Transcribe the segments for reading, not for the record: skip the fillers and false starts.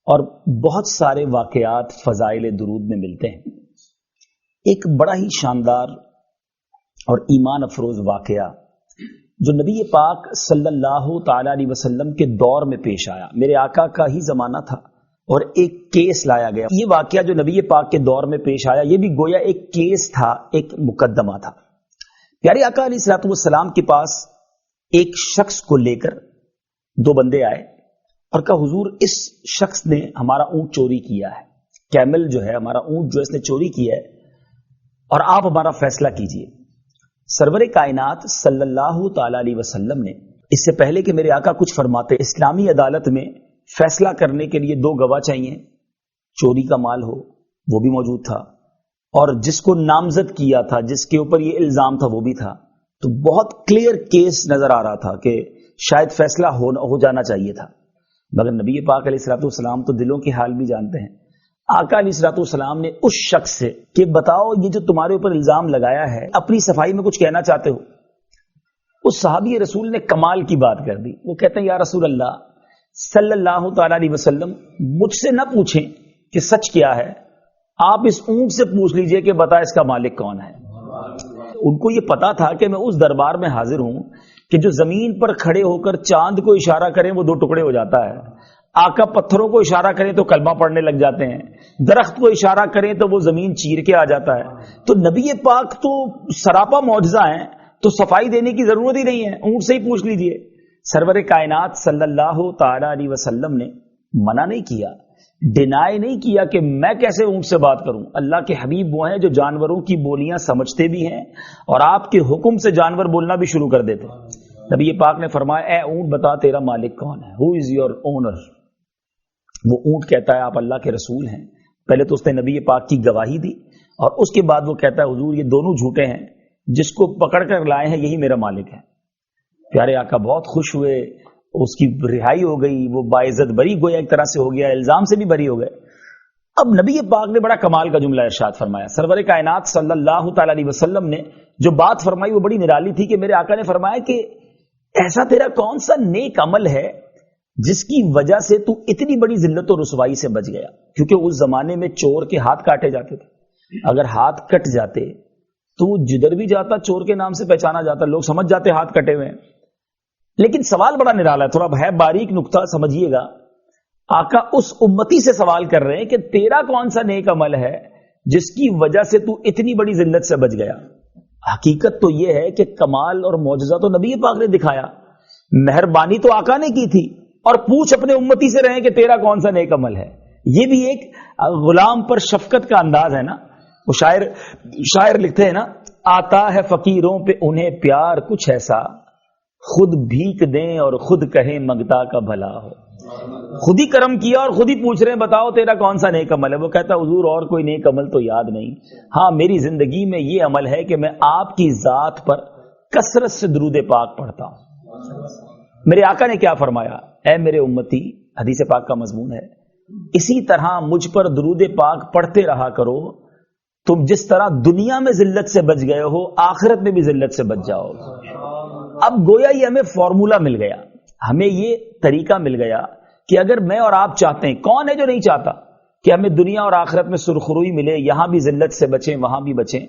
اور بہت سارے واقعات فضائل درود میں ملتے ہیں۔ ایک بڑا ہی شاندار اور ایمان افروز واقعہ جو نبی پاک صلی اللہ تعالی علیہ وسلم کے دور میں پیش آیا، میرے آقا کا ہی زمانہ تھا اور ایک کیس لایا گیا۔ یہ واقعہ جو نبی پاک کے دور میں پیش آیا، یہ بھی گویا ایک کیس تھا، ایک مقدمہ تھا۔ پیارے آقا علیہ الصلوۃ والسلام کے پاس ایک شخص کو لے کر دو بندے آئے اور کہا حضور اس شخص نے ہمارا اونٹ چوری کیا ہے، کیمل جو ہے ہمارا اونٹ جو اس نے چوری کیا ہے، اور آپ ہمارا فیصلہ کیجئے۔ سرور کائنات صلی اللہ تعالی علیہ وسلم نے اس سے پہلے کہ میرے آقا کچھ فرماتے، اسلامی عدالت میں فیصلہ کرنے کے لیے دو گواہ چاہیے، چوری کا مال ہو وہ بھی موجود تھا، اور جس کو نامزد کیا تھا، جس کے اوپر یہ الزام تھا وہ بھی تھا۔ تو بہت کلیئر کیس نظر آ رہا تھا کہ شاید فیصلہ ہو جانا چاہیے تھا، مگر نبی پاک علیہ الصلوۃ والسلام تو دلوں کے حال بھی جانتے ہیں۔ آقا علیہ الصلوۃ والسلام نے اس شخص سے کہ بتاؤ یہ جو تمہارے اوپر الزام لگایا ہے اپنی صفائی میں کچھ کہنا چاہتے ہو؟ اس صحابی رسول نے کمال کی بات کر دی، وہ کہتے ہیں یا رسول اللہ صلی اللہ تعالی علیہ وسلم مجھ سے نہ پوچھیں کہ سچ کیا ہے، آپ اس اونٹ سے پوچھ لیجئے کہ بتا اس کا مالک کون ہے۔ ان کو یہ پتا تھا کہ میں اس دربار میں حاضر ہوں کہ جو زمین پر کھڑے ہو کر چاند کو اشارہ کریں وہ دو ٹکڑے ہو جاتا ہے، آقا پتھروں کو اشارہ کریں تو کلمہ پڑھنے لگ جاتے ہیں، درخت کو اشارہ کریں تو وہ زمین چیر کے آ جاتا ہے۔ تو نبی پاک تو سراپا معجزہ ہیں، تو صفائی دینے کی ضرورت ہی نہیں ہے، اونٹ سے ہی پوچھ لیجئے۔ سرور کائنات صلی اللہ تعالی علیہ وسلم نے منع نہیں کیا، ڈینائی نہیں کیا کہ میں کیسے اونٹ سے بات کروں۔ اللہ کے حبیب وہ ہیں جو جانوروں کی بولیاں سمجھتے بھی ہیں اور آپ کے حکم سے جانور بولنا بھی شروع کر دیتے۔ نبی پاک نے فرمایا اے اونٹ بتا تیرا مالک کون ہے، ہو از یور اونر۔ وہ اونٹ کہتا ہے آپ اللہ کے رسول ہیں۔ پہلے تو اس نے نبی پاک کی گواہی دی اور اس کے بعد وہ کہتا ہے حضور یہ دونوں جھوٹے ہیں، جس کو پکڑ کر لائے ہیں یہی میرا مالک ہے۔ پیارے آقا بہت خوش ہوئے، اس کی رہائی ہو گئی، وہ باعزت بری گویا ایک طرح سے ہو گیا، الزام سے بھی بری ہو گئے۔ اب نبی پاک نے بڑا کمال کا جملہ ارشاد فرمایا۔ سرور کائنات صلی اللہ تعالی علیہ وسلم نے جو بات فرمائی وہ بڑی نرالی تھی کہ میرے آقا نے فرمایا کہ ایسا تیرا کون سا نیک عمل ہے جس کی وجہ سے تو اتنی بڑی ذلت و رسوائی سے بچ گیا؟ کیونکہ اس زمانے میں چور کے ہاتھ کاٹے جاتے تھے، اگر ہاتھ کٹ جاتے تو جدھر بھی جاتا چور کے نام سے پہچانا جاتا، لوگ سمجھ جاتے ہاتھ کٹے ہوئے ہیں۔ لیکن سوال بڑا نرالا ہے، تھوڑا ہے باریک نقطہ سمجھیے گا۔ آقا اس امتی سے سوال کر رہے ہیں کہ تیرا کون سا نیک عمل ہے جس کی وجہ سے تو اتنی بڑی ذلت سے بچ گیا؟ حقیقت تو یہ ہے کہ کمال اور معجزہ تو نبی پاک نے دکھایا، مہربانی تو آقا نے کی تھی، اور پوچھ اپنے امتی سے رہے کہ تیرا کون سا نیک عمل ہے۔ یہ بھی ایک غلام پر شفقت کا انداز ہے نا۔ وہ شاعر لکھتے ہیں نا، آتا ہے فقیروں پہ انہیں پیار کچھ ایسا، خود بھیک دیں اور خود کہیں منگتا کا بھلا ہو۔ خود ہی کرم کیا اور خود ہی پوچھ رہے ہیں بتاؤ تیرا کون سا نیک عمل ہے۔ وہ کہتا حضور اور کوئی نیک عمل تو یاد نہیں، ہاں میری زندگی میں یہ عمل ہے کہ میں آپ کی ذات پر کثرت سے درود پاک پڑھتا ہوں۔ میرے آقا نے کیا فرمایا؟ اے میرے امتی، حدیث پاک کا مضمون ہے، اسی طرح مجھ پر درود پاک پڑھتے رہا کرو، تم جس طرح دنیا میں ذلت سے بچ گئے ہو آخرت میں بھی ذلت سے بچ جاؤ۔ اب گویا یہ ہمیں فارمولا مل گیا، ہمیں یہ طریقہ مل گیا کہ اگر میں اور آپ چاہتے ہیں، کون ہے جو نہیں چاہتا کہ ہمیں دنیا اور آخرت میں سرخروئی ملے، یہاں بھی ذلت سے بچیں وہاں بھی بچیں،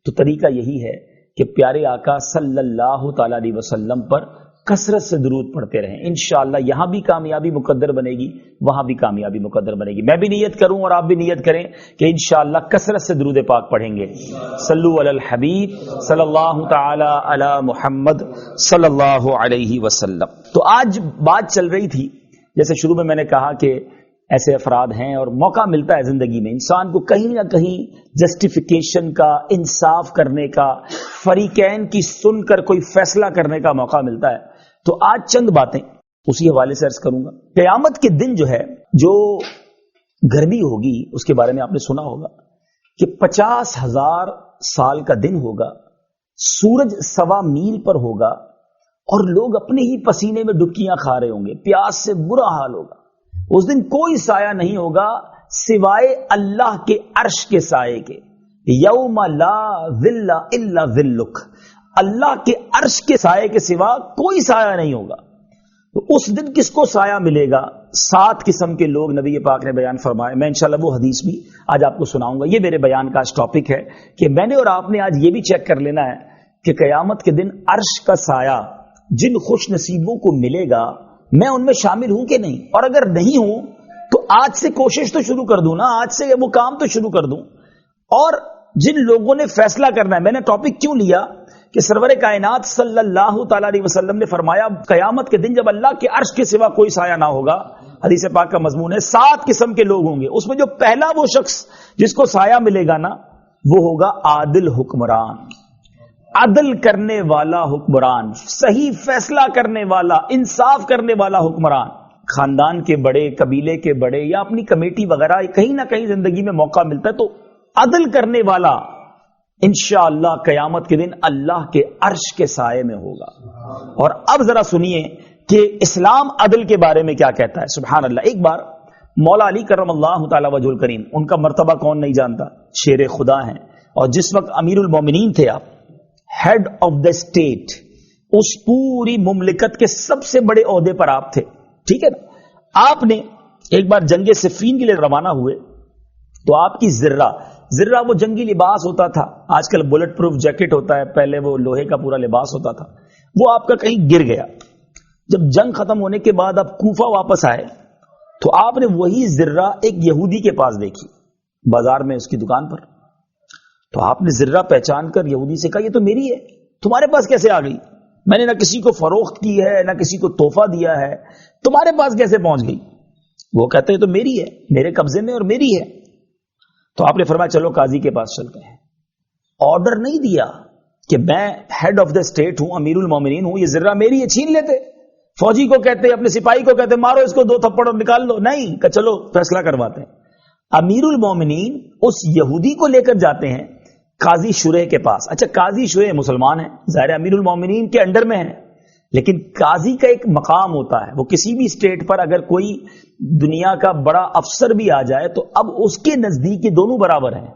تو طریقہ یہی ہے کہ پیارے آقا صلی اللہ تعالی علیہ وسلم پر کثرت سے درود پڑھتے رہیں۔ انشاءاللہ یہاں بھی کامیابی مقدر بنے گی، وہاں بھی کامیابی مقدر بنے گی۔ میں بھی نیت کروں اور آپ بھی نیت کریں کہ انشاءاللہ کثرت سے درود پاک پڑھیں گے۔ صلو علی الحبیب صلی اللہ تعالی علی محمد صلی اللہ علیہ وسلم۔ تو آج بات چل رہی تھی، جیسے شروع میں نے کہا کہ ایسے افراد ہیں اور موقع ملتا ہے زندگی میں انسان کو کہیں نہ کہیں جسٹیفیکیشن کا، انصاف کرنے کا، فریقین کی سن کر کوئی فیصلہ کرنے کا موقع ملتا ہے۔ تو آج چند باتیں اسی حوالے سے عرض کروں گا۔ قیامت کے دن جو ہے، جو گرمی ہوگی اس کے بارے میں آپ نے سنا ہوگا کہ 50,000 سال کا دن ہوگا، سورج 1.25 میل پر ہوگا اور لوگ اپنے ہی پسینے میں ڈبکیاں کھا رہے ہوں گے، پیاس سے برا حال ہوگا۔ اس دن کوئی سایہ نہیں ہوگا سوائے اللہ کے عرش کے سائے کے، یوم لا ظل الا ظلک، اللہ کے عرش کے سائے کے سوا کوئی سایہ نہیں ہوگا۔ تو اس دن کس کو سایہ ملے گا؟ 7 قسم کے لوگ نبی پاک نے بیان فرمائے. میں انشاءاللہ وہ حدیث بھی آج آپ کو سناؤں گا. یہ میرے بیان کا آج ٹاپک ہے کہ میں نے اور آپ نے آج یہ بھی چیک کر لینا ہے کہ قیامت کے دن عرش کا سایہ جن خوش نصیبوں کو ملے گا میں ان میں شامل ہوں کہ نہیں, اور اگر نہیں ہوں تو آج سے کوشش تو شروع کر دوں نا, آج سے وہ کام تو شروع کر دوں. اور جن لوگوں نے فیصلہ کرنا ہے, میں نے ٹاپک کیوں لیا کہ سرور کائنات صلی اللہ تعالی علیہ وسلم نے فرمایا قیامت کے دن جب اللہ کے عرش کے سوا کوئی سایہ نہ ہوگا, حدیث پاک کا مضمون ہے 7 قسم کے لوگ ہوں گے. اس میں جو پہلا وہ شخص جس کو سایہ ملے گا نا وہ ہوگا عادل حکمران, عدل کرنے والا حکمران, صحیح فیصلہ کرنے والا, انصاف کرنے والا حکمران. خاندان کے بڑے, قبیلے کے بڑے یا اپنی کمیٹی وغیرہ کہیں نہ کہیں زندگی میں موقع ملتا ہے تو عدل کرنے والا انشاءاللہ قیامت کے دن اللہ کے عرش کے سائے میں ہوگا. اور اب ذرا سنیے کہ اسلام عدل کے بارے میں کیا کہتا ہے. سبحان اللہ. ایک بار مولا علی کرم اللہ تعالی وجہ الکریم, ان کا مرتبہ کون نہیں جانتا, شیر خدا ہیں, اور جس وقت امیر المومنین تھے آپ, ہیڈ آف دا اسٹیٹ, اس پوری مملکت کے سب سے بڑے عہدے پر آپ تھے, ٹھیک ہے نا. آپ نے ایک بار جنگ صفین کے لیے روانہ ہوئے تو آپ کی ذرہ وہ جنگی لباس ہوتا تھا, آج کل بلٹ پروف جیکٹ ہوتا ہے, پہلے وہ لوہے کا پورا لباس ہوتا تھا, وہ آپ کا کہیں گر گیا. جب جنگ ختم ہونے کے بعد آپ کوفہ واپس آئے تو آپ نے وہی ذرہ ایک یہودی کے پاس دیکھی بازار میں, اس کی دکان پر. تو آپ نے ذرہ پہچان کر یہودی سے کہا یہ تو میری ہے, تمہارے پاس کیسے آ گئی؟ میں نے نہ کسی کو فروخت کی ہے نہ کسی کو تحفہ دیا ہے, تمہارے پاس کیسے پہنچ گئی؟ وہ کہتے ہیں تو میری ہے, میرے قبضے میں اور میری ہے. تو آپ نے فرمایا چلو قاضی کے پاس چلتے ہیں. آرڈر نہیں دیا کہ میں ہیڈ آف دا اسٹیٹ ہوں, امیر المومنین ہوں, یہ ذرہ میری ہے, چھین لیتے. فوجی کو کہتے, اپنے سپاہی کو کہتے مارو اس کو 2 تھپڑ اور نکال لو, نہیں کہ چلو فیصلہ کرواتے ہیں. امیر المومنین اس یہودی کو لے کر جاتے ہیں قاضی شریح کے پاس. اچھا قاضی شریح مسلمان ہیں, ظاہر امیر المومنین کے انڈر میں ہیں, لیکن قاضی کا ایک مقام ہوتا ہے. وہ کسی بھی اسٹیٹ پر اگر کوئی دنیا کا بڑا افسر بھی آ جائے تو اب اس کے نزدیک یہ دونوں برابر ہیں.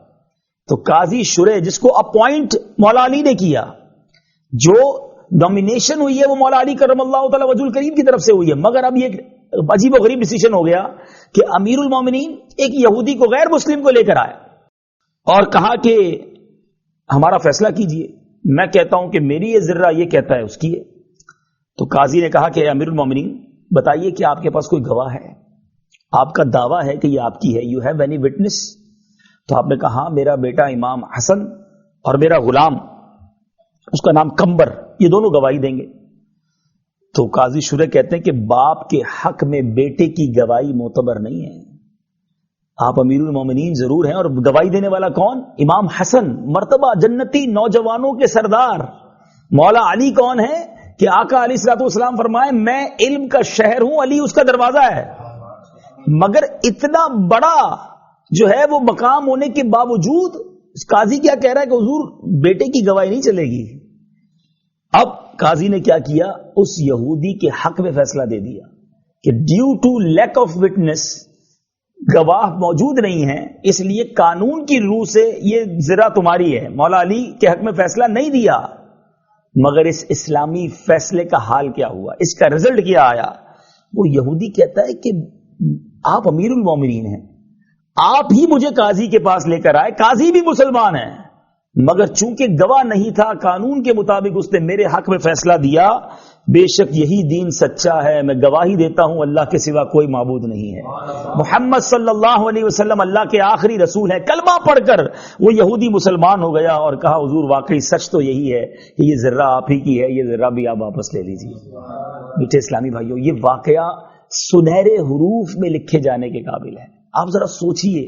تو قاضی شریح جس کو اپوائنٹ مولا علی نے کیا, جو نومینیشن ہوئی ہے وہ مولا علی کرم اللہ تعالی وجہ الکریم کی طرف سے ہوئی ہے, مگر اب یہ عجیب و غریب ڈیسیژن ہو گیا کہ امیر المومنین ایک یہودی کو, غیر مسلم کو لے کر آئے اور کہا کہ ہمارا فیصلہ کیجئے. میں کہتا ہوں کہ میری یہ ذرہ, یہ کہتا ہے اس کی ہے. تو قاضی نے کہا کہ امیر المومنین بتائیے کہ آپ کے پاس کوئی گواہ ہے, آپ کا دعویٰ ہے کہ یہ آپ کی ہے, یو ہیو اینی وٹنس؟ تو آپ نے کہا ہاں میرا بیٹا امام حسن اور میرا غلام اس کا نام کمبر, یہ دونوں گواہی دیں گے. تو قاضی شریح کہتے ہیں کہ باپ کے حق میں بیٹے کی گواہی معتبر نہیں ہے. آپ امیر المومنین ضرور ہیں, اور گواہی دینے والا کون؟ امام حسن, مرتبہ جنتی نوجوانوں کے سردار. مولا علی کون ہے کہ آقا علیہ الصلوۃ والسلام فرمائے میں علم کا شہر ہوں, علی اس کا دروازہ ہے. مگر اتنا بڑا جو ہے وہ مقام ہونے کے باوجود قاضی کیا کہہ رہا ہے کہ حضور بیٹے کی گواہی نہیں چلے گی. اب قاضی نے کیا کیا, اس یہودی کے حق میں فیصلہ دے دیا کہ due to lack of witness, گواہ موجود نہیں ہے, اس لیے قانون کی روح سے یہ ذرہ تمہاری ہے. مولا علی کے حق میں فیصلہ نہیں دیا. مگر اس اسلامی فیصلے کا حال کیا ہوا, اس کا رزلٹ کیا آیا؟ وہ یہودی کہتا ہے کہ آپ امیر المومنین ہیں, آپ ہی مجھے قاضی کے پاس لے کر آئے, قاضی بھی مسلمان ہے, مگر چونکہ گواہ نہیں تھا قانون کے مطابق اس نے میرے حق میں فیصلہ دیا. بے شک یہی دین سچا ہے, میں گواہی دیتا ہوں اللہ کے سوا کوئی معبود نہیں ہے, محمد صلی اللہ علیہ وسلم اللہ کے آخری رسول ہے. کلمہ پڑھ کر وہ یہودی مسلمان ہو گیا اور کہا حضور واقعی سچ تو یہی ہے کہ یہ ذرہ آپ ہی کی ہے, یہ ذرہ بھی آپ واپس لے لیجیے. میٹھے اسلامی بھائیوں, یہ واقعہ سنہرے حروف میں لکھے جانے کے قابل ہے. آپ ذرا سوچئے,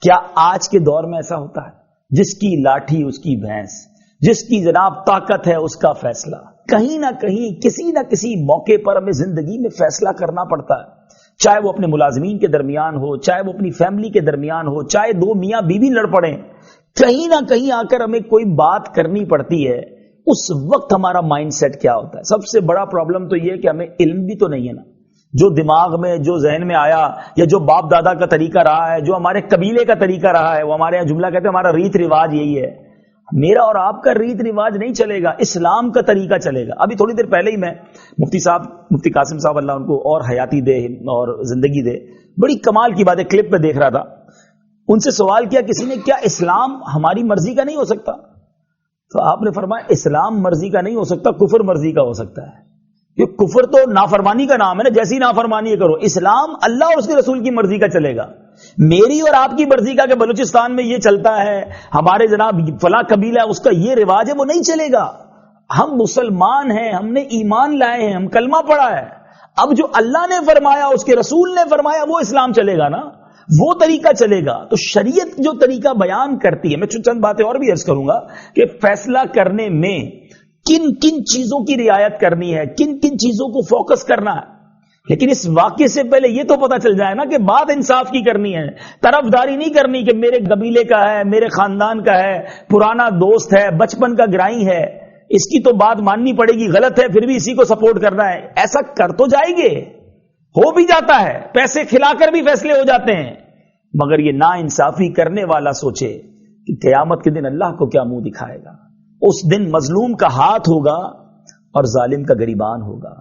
کیا آج کے دور میں ایسا ہوتا ہے؟ جس کی لاٹھی اس کی بھینس, جس کی جناب طاقت ہے اس کا فیصلہ. کہیں نہ کہیں کسی نہ کسی موقع پر ہمیں زندگی میں فیصلہ کرنا پڑتا ہے, چاہے وہ اپنے ملازمین کے درمیان ہو, چاہے وہ اپنی فیملی کے درمیان ہو, چاہے 2 میاں بیوی لڑ پڑیں, کہیں نہ کہیں آ کر ہمیں کوئی بات کرنی پڑتی ہے. اس وقت ہمارا مائنڈ سیٹ کیا ہوتا ہے؟ سب سے بڑا پرابلم تو یہ ہے کہ ہمیں علم بھی تو نہیں ہے نا. جو دماغ میں, جو ذہن میں آیا, یا جو باپ دادا کا طریقہ رہا ہے, جو ہمارے قبیلے کا طریقہ رہا ہے, وہ ہمارے یہاں جملہ کہتے ہیں ہمارا ریت رواج یہی ہے. میرا اور آپ کا ریت رواج نہیں چلے گا، اسلام کا طریقہ چلے گا. ابھی تھوڑی دیر پہلے ہی میں مفتی قاسم صاحب اللہ ان کو اور حیاتی دے اور زندگی دے، بڑی کمال کی بات ہے، کلپ پہ دیکھ رہا تھا. ان سے سوال کیا کسی نے، کیا اسلام ہماری مرضی کا نہیں ہو سکتا؟ تو آپ نے فرمایا اسلام مرضی کا نہیں ہو سکتا، کفر مرضی کا ہو سکتا ہے. یہ کفر تو نافرمانی کا نام ہے نا، جیسی نافرمانی کرو. اسلام اللہ اور اس کے رسول کی مرضی کا چلے گا، میری اور آپ کی مرضی کا کہ بلوچستان میں یہ چلتا ہے، ہمارے جناب فلاں قبیلہ ہے اس کا یہ رواج ہے، وہ نہیں چلے گا. ہم مسلمان ہیں، ہم نے ایمان لائے ہیں، ہم کلمہ پڑھا ہے. اب جو اللہ نے فرمایا، اس کے رسول نے فرمایا، وہ اسلام چلے گا نا، وہ طریقہ چلے گا. تو شریعت جو طریقہ بیان کرتی ہے، میں چند باتیں اور بھی عرض کروں گا کہ فیصلہ کرنے میں کن کن چیزوں کی رعایت کرنی ہے، کن کن چیزوں کو فوکس کرنا ہے. لیکن اس واقعے سے پہلے یہ تو پتا چل جائے نا کہ بات انصاف کی کرنی ہے، طرفداری نہیں کرنی کہ میرے قبیلے کا ہے، میرے خاندان کا ہے، پرانا دوست ہے، بچپن کا گرائی ہے، اس کی تو بات ماننی پڑے گی، غلط ہے پھر بھی اسی کو سپورٹ کرنا ہے. ایسا کر تو جائیں گے، ہو بھی جاتا ہے، پیسے کھلا کر بھی فیصلے ہو جاتے ہیں. مگر یہ نا انصافی کرنے والا سوچے کہ قیامت کے دن اللہ کو کیا منہ دکھائے گا. اس دن مظلوم کا ہاتھ ہوگا اور ظالم کا گریبان ہوگا،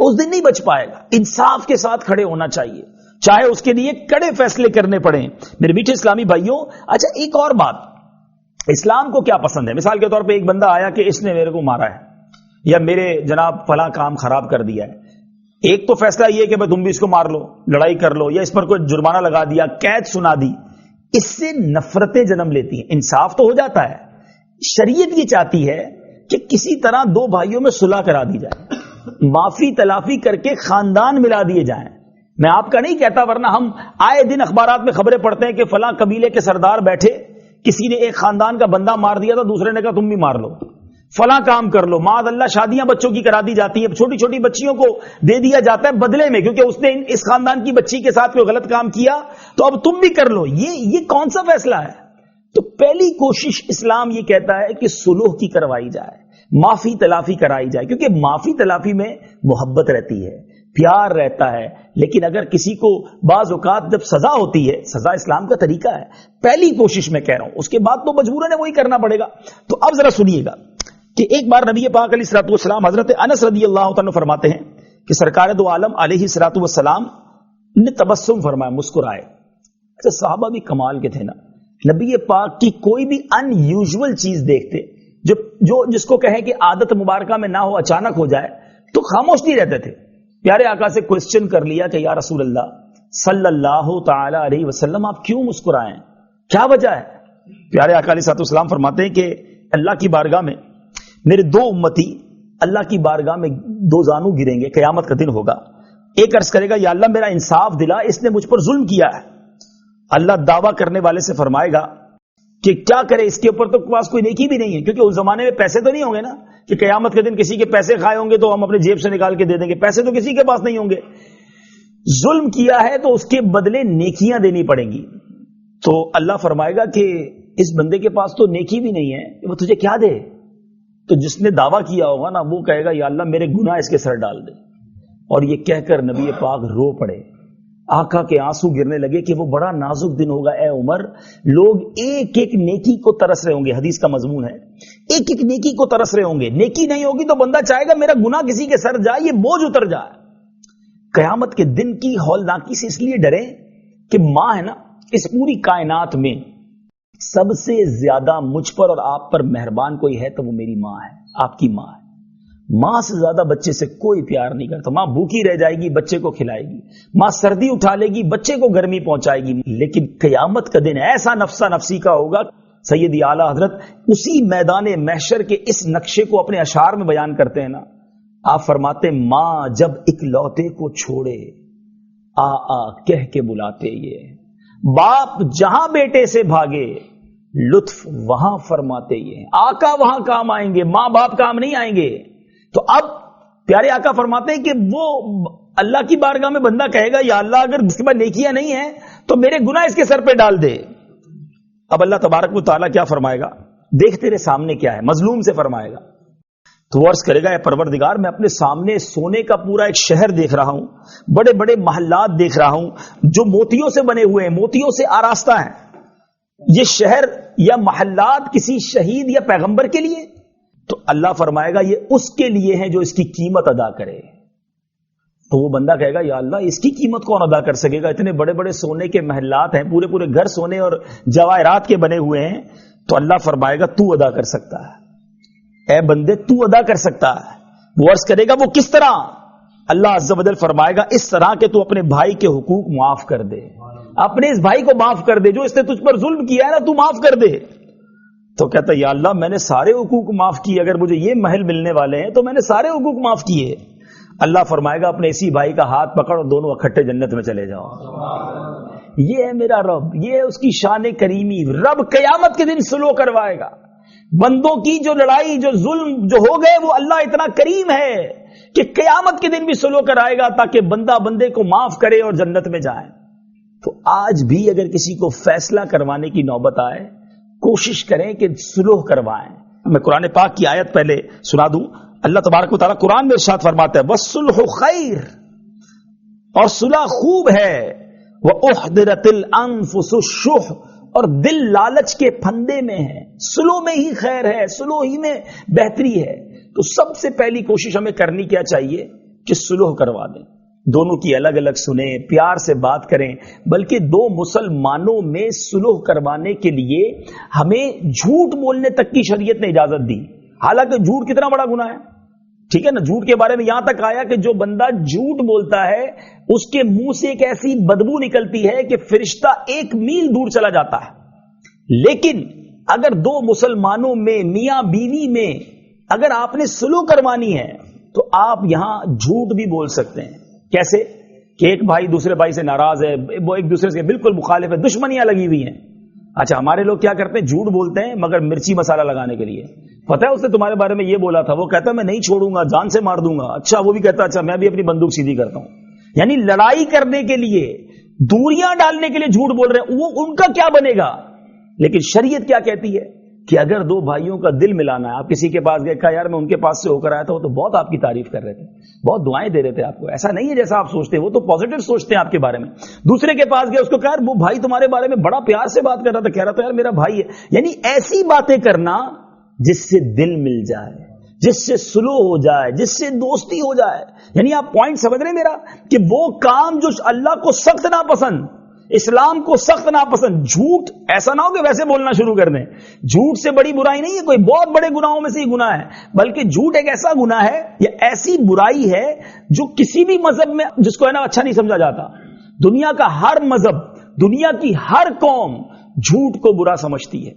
اس دن نہیں بچ پائے گا. انصاف کے ساتھ کھڑے ہونا چاہیے، چاہے اس کے لیے کڑے فیصلے کرنے پڑیں. میرے میٹھے اسلامی بھائیوں، اچھا ایک اور بات، اسلام کو کیا پسند ہے؟ مثال کے طور پہ ایک بندہ آیا کہ اس نے میرے کو مارا ہے یا میرے جناب فلاں کام خراب کر دیا ہے. ایک تو فیصلہ یہ کہ تم بھی اس کو مار لو، لڑائی کر لو، یا اس پر کوئی جرمانہ لگا دیا، قید سنا دی. اس سے نفرتیں جنم لیتی ہیں. انصاف تو ہو جاتا ہے، شریعت یہ چاہتی ہے کہ کسی طرح دو بھائیوں میں صلح کرا دی جائے، معافی تلافی کر کے خاندان ملا دیے جائیں. میں آپ کا نہیں کہتا، ورنہ ہم آئے دن اخبارات میں خبریں پڑھتے ہیں کہ فلاں قبیلے کے سردار بیٹھے، کسی نے ایک خاندان کا بندہ مار دیا تھا، دوسرے نے کہا تم بھی مار لو، فلاں کام کر لو. معاذ اللہ شادیاں بچوں کی کرا دی جاتی ہیں، چھوٹی چھوٹی بچیوں کو دے دیا جاتا ہے بدلے میں، کیونکہ اس نے اس خاندان کی بچی کے ساتھ کوئی غلط کام کیا تو اب تم بھی کر لو. یہ کون سا فیصلہ ہے؟ تو پہلی کوشش اسلام یہ کہتا ہے کہ صلح کی کروائی جائے، معافی تلافی کرائی جائے، کیونکہ معافی تلافی میں محبت رہتی ہے، پیار رہتا ہے. لیکن اگر کسی کو بعض اوقات جب سزا ہوتی ہے، سزا اسلام کا طریقہ ہے، پہلی کوشش میں کہہ رہا ہوں، اس کے بعد تو مجبوراً وہی کرنا پڑے گا. تو اب ذرا سنیے گا کہ ایک بار نبی پاک علیہ الصلوۃ والسلام حضرت انس رضی اللہ تعالیٰ فرماتے ہیں کہ سرکار دو عالم علیہ الصلوۃ والسلام نے تبسم فرمایا، مسکرائے. اچھا صحابہ بھی کمال کے تھے نا، نبی پاک کی کوئی بھی ان یوزول چیز دیکھتے جو جس کو کہیں کہ عادت مبارکہ میں نہ ہو، اچانک ہو جائے تو خاموش نہیں رہتے تھے. پیارے آقا سے کوسچن کر لیا کہ یا رسول اللہ صلی اللہ تعالی علیہ وسلم آپ کیوں مسکرائیں، کیا وجہ ہے؟ پیارے آقا علیہ الصلوۃ والسلام فرماتے ہیں کہ اللہ کی بارگاہ میں میرے دو امتی اللہ کی بارگاہ میں دو زانو گریں گے، قیامت کا دن ہوگا. ایک عرض کرے گا یا اللہ میرا انصاف دلا، اس نے مجھ پر ظلم کیا ہے. اللہ دعویٰ کرنے والے سے فرمائے گا کہ کیا کرے، اس کے اوپر تو پاس کوئی نیکی بھی نہیں ہے، کیونکہ اس زمانے میں پیسے تو نہیں ہوں گے نا کہ قیامت کے دن کسی کے پیسے کھائے ہوں گے تو ہم اپنے جیب سے نکال کے دے دیں گے، پیسے تو کسی کے پاس نہیں ہوں گے. ظلم کیا ہے تو اس کے بدلے نیکیاں دینی پڑیں گی. تو اللہ فرمائے گا کہ اس بندے کے پاس تو نیکی بھی نہیں ہے، وہ تجھے کیا دے؟ تو جس نے دعویٰ کیا ہوگا نا وہ کہے گا یا اللہ میرے گناہ اس کے سر ڈال دے. اور یہ کہہ کر نبی پاک رو پڑے، آقا کے آنسو گرنے لگے کہ وہ بڑا نازک دن ہوگا اے عمر. لوگ ایک ایک نیکی کو ترس رہے ہوں گے، حدیث کا مضمون ہے، ایک ایک نیکی کو ترس رہے ہوں گے. نیکی نہیں ہوگی تو بندہ چاہے گا میرا گناہ کسی کے سر جائے، یہ بوجھ اتر جائے. قیامت کے دن کی ہولناکی سے اس لیے ڈرے کہ ماں ہے نا، اس پوری کائنات میں سب سے زیادہ مجھ پر اور آپ پر مہربان کوئی ہے تو وہ میری ماں ہے، آپ کی ماں ہے. ماں سے زیادہ بچے سے کوئی پیار نہیں کرتا. ماں بھوکی رہ جائے گی، بچے کو کھلائے گی، ماں سردی اٹھا لے گی، بچے کو گرمی پہنچائے گی. لیکن قیامت کا دن ایسا نفسا نفسی کا ہوگا. سیدی اعلیٰ حضرت اسی میدان محشر کے اس نقشے کو اپنے اشعار میں بیان کرتے ہیں نا. آپ فرماتے ماں جب اکلوتے کو چھوڑے آ آ کہہ کے بلاتے، یہ باپ جہاں بیٹے سے بھاگے لطف وہاں فرماتے، یہ آقا وہاں کام آئیں گے، ماں باپ کام نہیں آئیں گے. تو اب پیارے آقا فرماتے ہیں کہ وہ اللہ کی بارگاہ میں بندہ کہے گا یا اللہ اگر اس کے بعد نیکیاں نہیں ہیں تو میرے گناہ اس کے سر پہ ڈال دے. اب اللہ تبارک و تعالیٰ کیا فرمائے گا؟ دیکھ تیرے سامنے کیا ہے، مظلوم سے فرمائے گا. تو وہ عرض کرے گا اے پروردگار میں اپنے سامنے سونے کا پورا ایک شہر دیکھ رہا ہوں، بڑے بڑے محلات دیکھ رہا ہوں جو موتیوں سے بنے ہوئے ہیں، موتیوں سے آراستہ ہیں. یہ شہر یا محلات کسی شہید یا پیغمبر کے لیے؟ تو اللہ فرمائے گا یہ اس کے لیے ہے جو اس کی قیمت ادا کرے. تو وہ بندہ کہے گا یا اللہ اس کی قیمت کون ادا کر سکے گا؟ اتنے بڑے بڑے سونے کے محلات ہیں، پورے پورے گھر سونے اور جواہرات کے بنے ہوئے ہیں. تو اللہ فرمائے گا تو ادا کر سکتا ہے، اے بندے تو ادا کر سکتا ہے. وہ عرض کرے گا وہ کس طرح؟ اللہ عز و جل فرمائے گا اس طرح کہ تو اپنے بھائی کے حقوق معاف کر دے، اپنے اس بھائی کو معاف کر دے جو اس نے تجھ پر ظلم کیا ہے نا، تو معاف کر دے. تو کہتا ہے یا اللہ میں نے سارے حقوق معاف کیے، اگر مجھے یہ محل ملنے والے ہیں تو میں نے سارے حقوق معاف کیے. اللہ فرمائے گا اپنے اسی بھائی کا ہاتھ پکڑ اور دونوں اکٹھے جنت میں چلے جاؤ. یہ ہے میرا رب، یہ ہے اس کی شان کریمی. رب قیامت کے دن سلو کروائے گا. بندوں کی جو لڑائی جو ظلم جو ہو گئے وہ اللہ اتنا کریم ہے کہ قیامت کے دن بھی سلو کرائے گا تاکہ بندہ بندے کو معاف کرے اور جنت میں جائے. تو آج بھی اگر کسی کو فیصلہ کروانے کی نوبت آئے کوشش کریں کہ سلوح کروائیں. میں قرآن پاک کی آیت پہلے سنا دوں. اللہ تبارک و تعالیٰ قرآن میں ارشاد فرماتا ہے وَالصُّلْحُ خَيْرٌ، اور صلح خوب ہے. وَأُحْضِرَتِ الْأَنفُسُ الشُّحَّ، اور دل لالچ کے پھندے میں ہے. سلو میں ہی خیر ہے، سلو ہی میں بہتری ہے. تو سب سے پہلی کوشش ہمیں کرنی کیا چاہیے کہ سلوح کروا دیں. دونوں کی الگ الگ سنیں، پیار سے بات کریں. بلکہ دو مسلمانوں میں سلوح کروانے کے لیے ہمیں جھوٹ بولنے تک کی شریعت نے اجازت دی. حالانکہ جھوٹ کتنا بڑا گناہ ہے، ٹھیک ہے نا. جھوٹ کے بارے میں یہاں تک آیا کہ جو بندہ جھوٹ بولتا ہے اس کے منہ سے ایک ایسی بدبو نکلتی ہے کہ فرشتہ 1 میل دور چلا جاتا ہے. لیکن اگر دو مسلمانوں میں میاں بیوی میں اگر آپ نے سلوح کروانی ہے تو آپ یہاں جھوٹ بھی بول سکتے ہیں. کیسے کہ ایک بھائی دوسرے بھائی سے ناراض ہے، وہ ایک دوسرے سے بالکل مخالف ہے، دشمنیاں لگی ہوئی ہیں. اچھا ہمارے لوگ کیا کرتے ہیں، جھوٹ بولتے ہیں مگر مرچی مسالہ لگانے کے لیے. پتہ ہے اس نے تمہارے بارے میں یہ بولا تھا، وہ کہتا ہے میں نہیں چھوڑوں گا، جان سے مار دوں گا. اچھا وہ بھی کہتا ہے اچھا میں بھی اپنی بندوق سیدھی کرتا ہوں. یعنی لڑائی کرنے کے لیے، دوریاں ڈالنے کے لیے جھوٹ بول رہے ہیں. وہ ان کا کیا بنے گا؟ لیکن شریعت کیا کہتی ہے کہ اگر دو بھائیوں کا دل ملانا ہے، آپ کسی کے پاس گئے، کہا یار میں ان کے پاس سے ہو کر آیا تھا، وہ تو بہت آپ کی تعریف کر رہے تھے، بہت دعائیں دے رہے تھے آپ کو، ایسا نہیں ہے جیسا آپ سوچتے، وہ تو پازیٹو سوچتے ہیں آپ کے بارے میں. دوسرے کے پاس گئے، اس کو کہا وہ بھائی تمہارے بارے میں بڑا پیار سے بات کر رہا تھا، کہہ رہا تھا یار میرا بھائی ہے. یعنی ایسی باتیں کرنا جس سے دل مل جائے، جس سے سلو ہو جائے، جس سے دوستی ہو جائے. یعنی آپ پوائنٹ سمجھ رہے ہیں میرا کہ وہ کام جو اللہ کو سخت ناپسند، اسلام کو سخت ناپسند. جھوٹ ایسا نہ ہو کہ ویسے بولنا شروع کر دیں. جھوٹ سے بڑی برائی نہیں ہے، کوئی بہت بڑے گناہوں میں سے ہی گناہ ہے. بلکہ جھوٹ ایک ایسا گناہ ہے یا ایسی برائی ہے جو کسی بھی مذہب میں جس کو ہے نا اچھا نہیں سمجھا جاتا. دنیا کا ہر مذہب، دنیا کی ہر قوم جھوٹ کو برا سمجھتی ہے.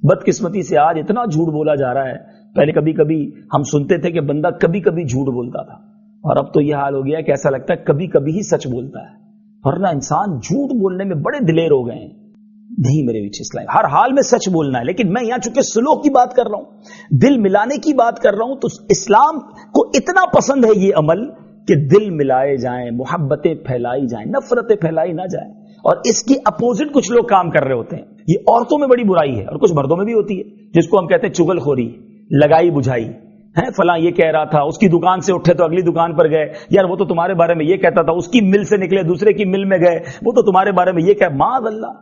بدقسمتی سے آج اتنا جھوٹ بولا جا رہا ہے. پہلے کبھی کبھی ہم سنتے تھے کہ بندہ کبھی کبھی جھوٹ بولتا تھا، اور اب تو یہ حال ہو گیا کہ ایسا لگتا ہے کبھی کبھی ہی سچ بولتا ہے. ورنہ انسان جھوٹ بولنے میں بڑے دلیر ہو گئے ہیں. نہیں میرے پیچھے اسلام ہر حال میں سچ بولنا ہے. لیکن میں یہاں چونکہ سلوک کی بات کر رہا ہوں، دل ملانے کی بات کر رہا ہوں، تو اسلام کو اتنا پسند ہے یہ عمل کہ دل ملائے جائیں، محبتیں پھیلائی جائیں، نفرتیں پھیلائی نہ جائیں. اور اس کی اپوزٹ کچھ لوگ کام کر رہے ہوتے ہیں. یہ عورتوں میں بڑی برائی ہے اور کچھ مردوں میں بھی ہوتی ہے، جس کو ہم کہتے ہیں چغل خوری، لگائی بجھائی. فلاں یہ کہہ رہا تھا، اس کی دکان سے اٹھے تو اگلی دکان پر گئے، یار وہ تو تمہارے بارے میں یہ کہتا تھا، اس کی مل سے نکلے دوسرے کی مل میں گئے، وہ تو تمہارے بارے میں یہ کہہ. معاذ اللہ،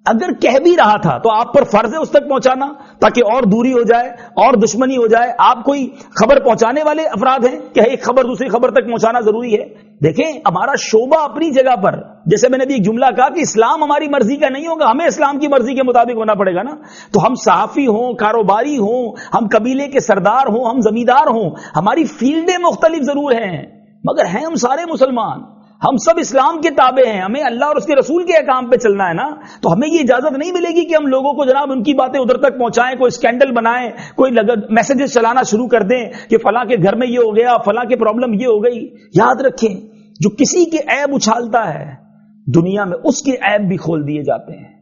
اگر کہہ بھی رہا تھا تو آپ پر فرض ہے اس تک پہنچانا تاکہ اور دوری ہو جائے اور دشمنی ہو جائے. آپ کوئی خبر پہنچانے والے افراد ہیں کہ ایک خبر دوسری خبر تک پہنچانا ضروری ہے. دیکھیں ہمارا شعبہ اپنی جگہ پر، جیسے میں نے بھی ایک جملہ کہا کہ اسلام ہماری مرضی کا نہیں ہوگا، ہمیں اسلام کی مرضی کے مطابق ہونا پڑے گا نا. تو ہم صحافی ہوں، کاروباری ہوں، ہم قبیلے کے سردار ہوں، ہم زمیندار ہوں، ہماری فیلڈیں مختلف ضرور ہیں مگر ہیں ہم سارے مسلمان، ہم سب اسلام کے تابع ہیں. ہمیں اللہ اور اس کے رسول کے احکام پہ چلنا ہے نا. تو ہمیں یہ اجازت نہیں ملے گی کہ ہم لوگوں کو جناب ان کی باتیں ادھر تک پہنچائیں، کوئی اسکینڈل بنائیں، کوئی میسجز چلانا شروع کر دیں کہ فلاں کے گھر میں یہ ہو گیا، فلاں کے پرابلم یہ ہو گئی. یاد رکھیں جو کسی کے عیب اچھالتا ہے دنیا میں اس کے عیب بھی کھول دیے جاتے ہیں،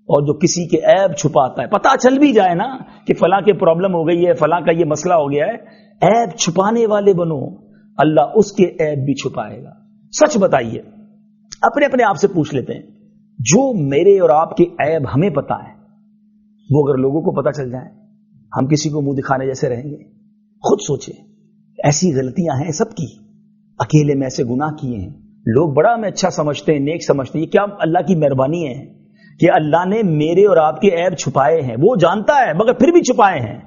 اور جو کسی کے عیب چھپاتا ہے، پتہ چل بھی جائے نا کہ فلاں کے پرابلم ہو گئی ہے، فلاں کا یہ مسئلہ ہو گیا ہے، عیب چھپانے والے بنو، اللہ اس کے عیب بھی چھپائے گا. سچ بتائیے، اپنے اپنے آپ سے پوچھ لیتے ہیں، جو میرے اور آپ کے عیب ہمیں پتا ہے وہ اگر لوگوں کو پتا چل جائیں، ہم کسی کو منہ دکھانے جیسے رہیں گے؟ خود سوچیں. ایسی غلطیاں ہیں سب کی، اکیلے میں ایسے گناہ کیے ہیں، لوگ بڑا ہمیں اچھا سمجھتے ہیں، نیک سمجھتے ہیں. یہ کیا اللہ کی مہربانی ہے کہ اللہ نے میرے اور آپ کے عیب چھپائے ہیں، وہ جانتا ہے مگر پھر بھی چھپائے ہیں،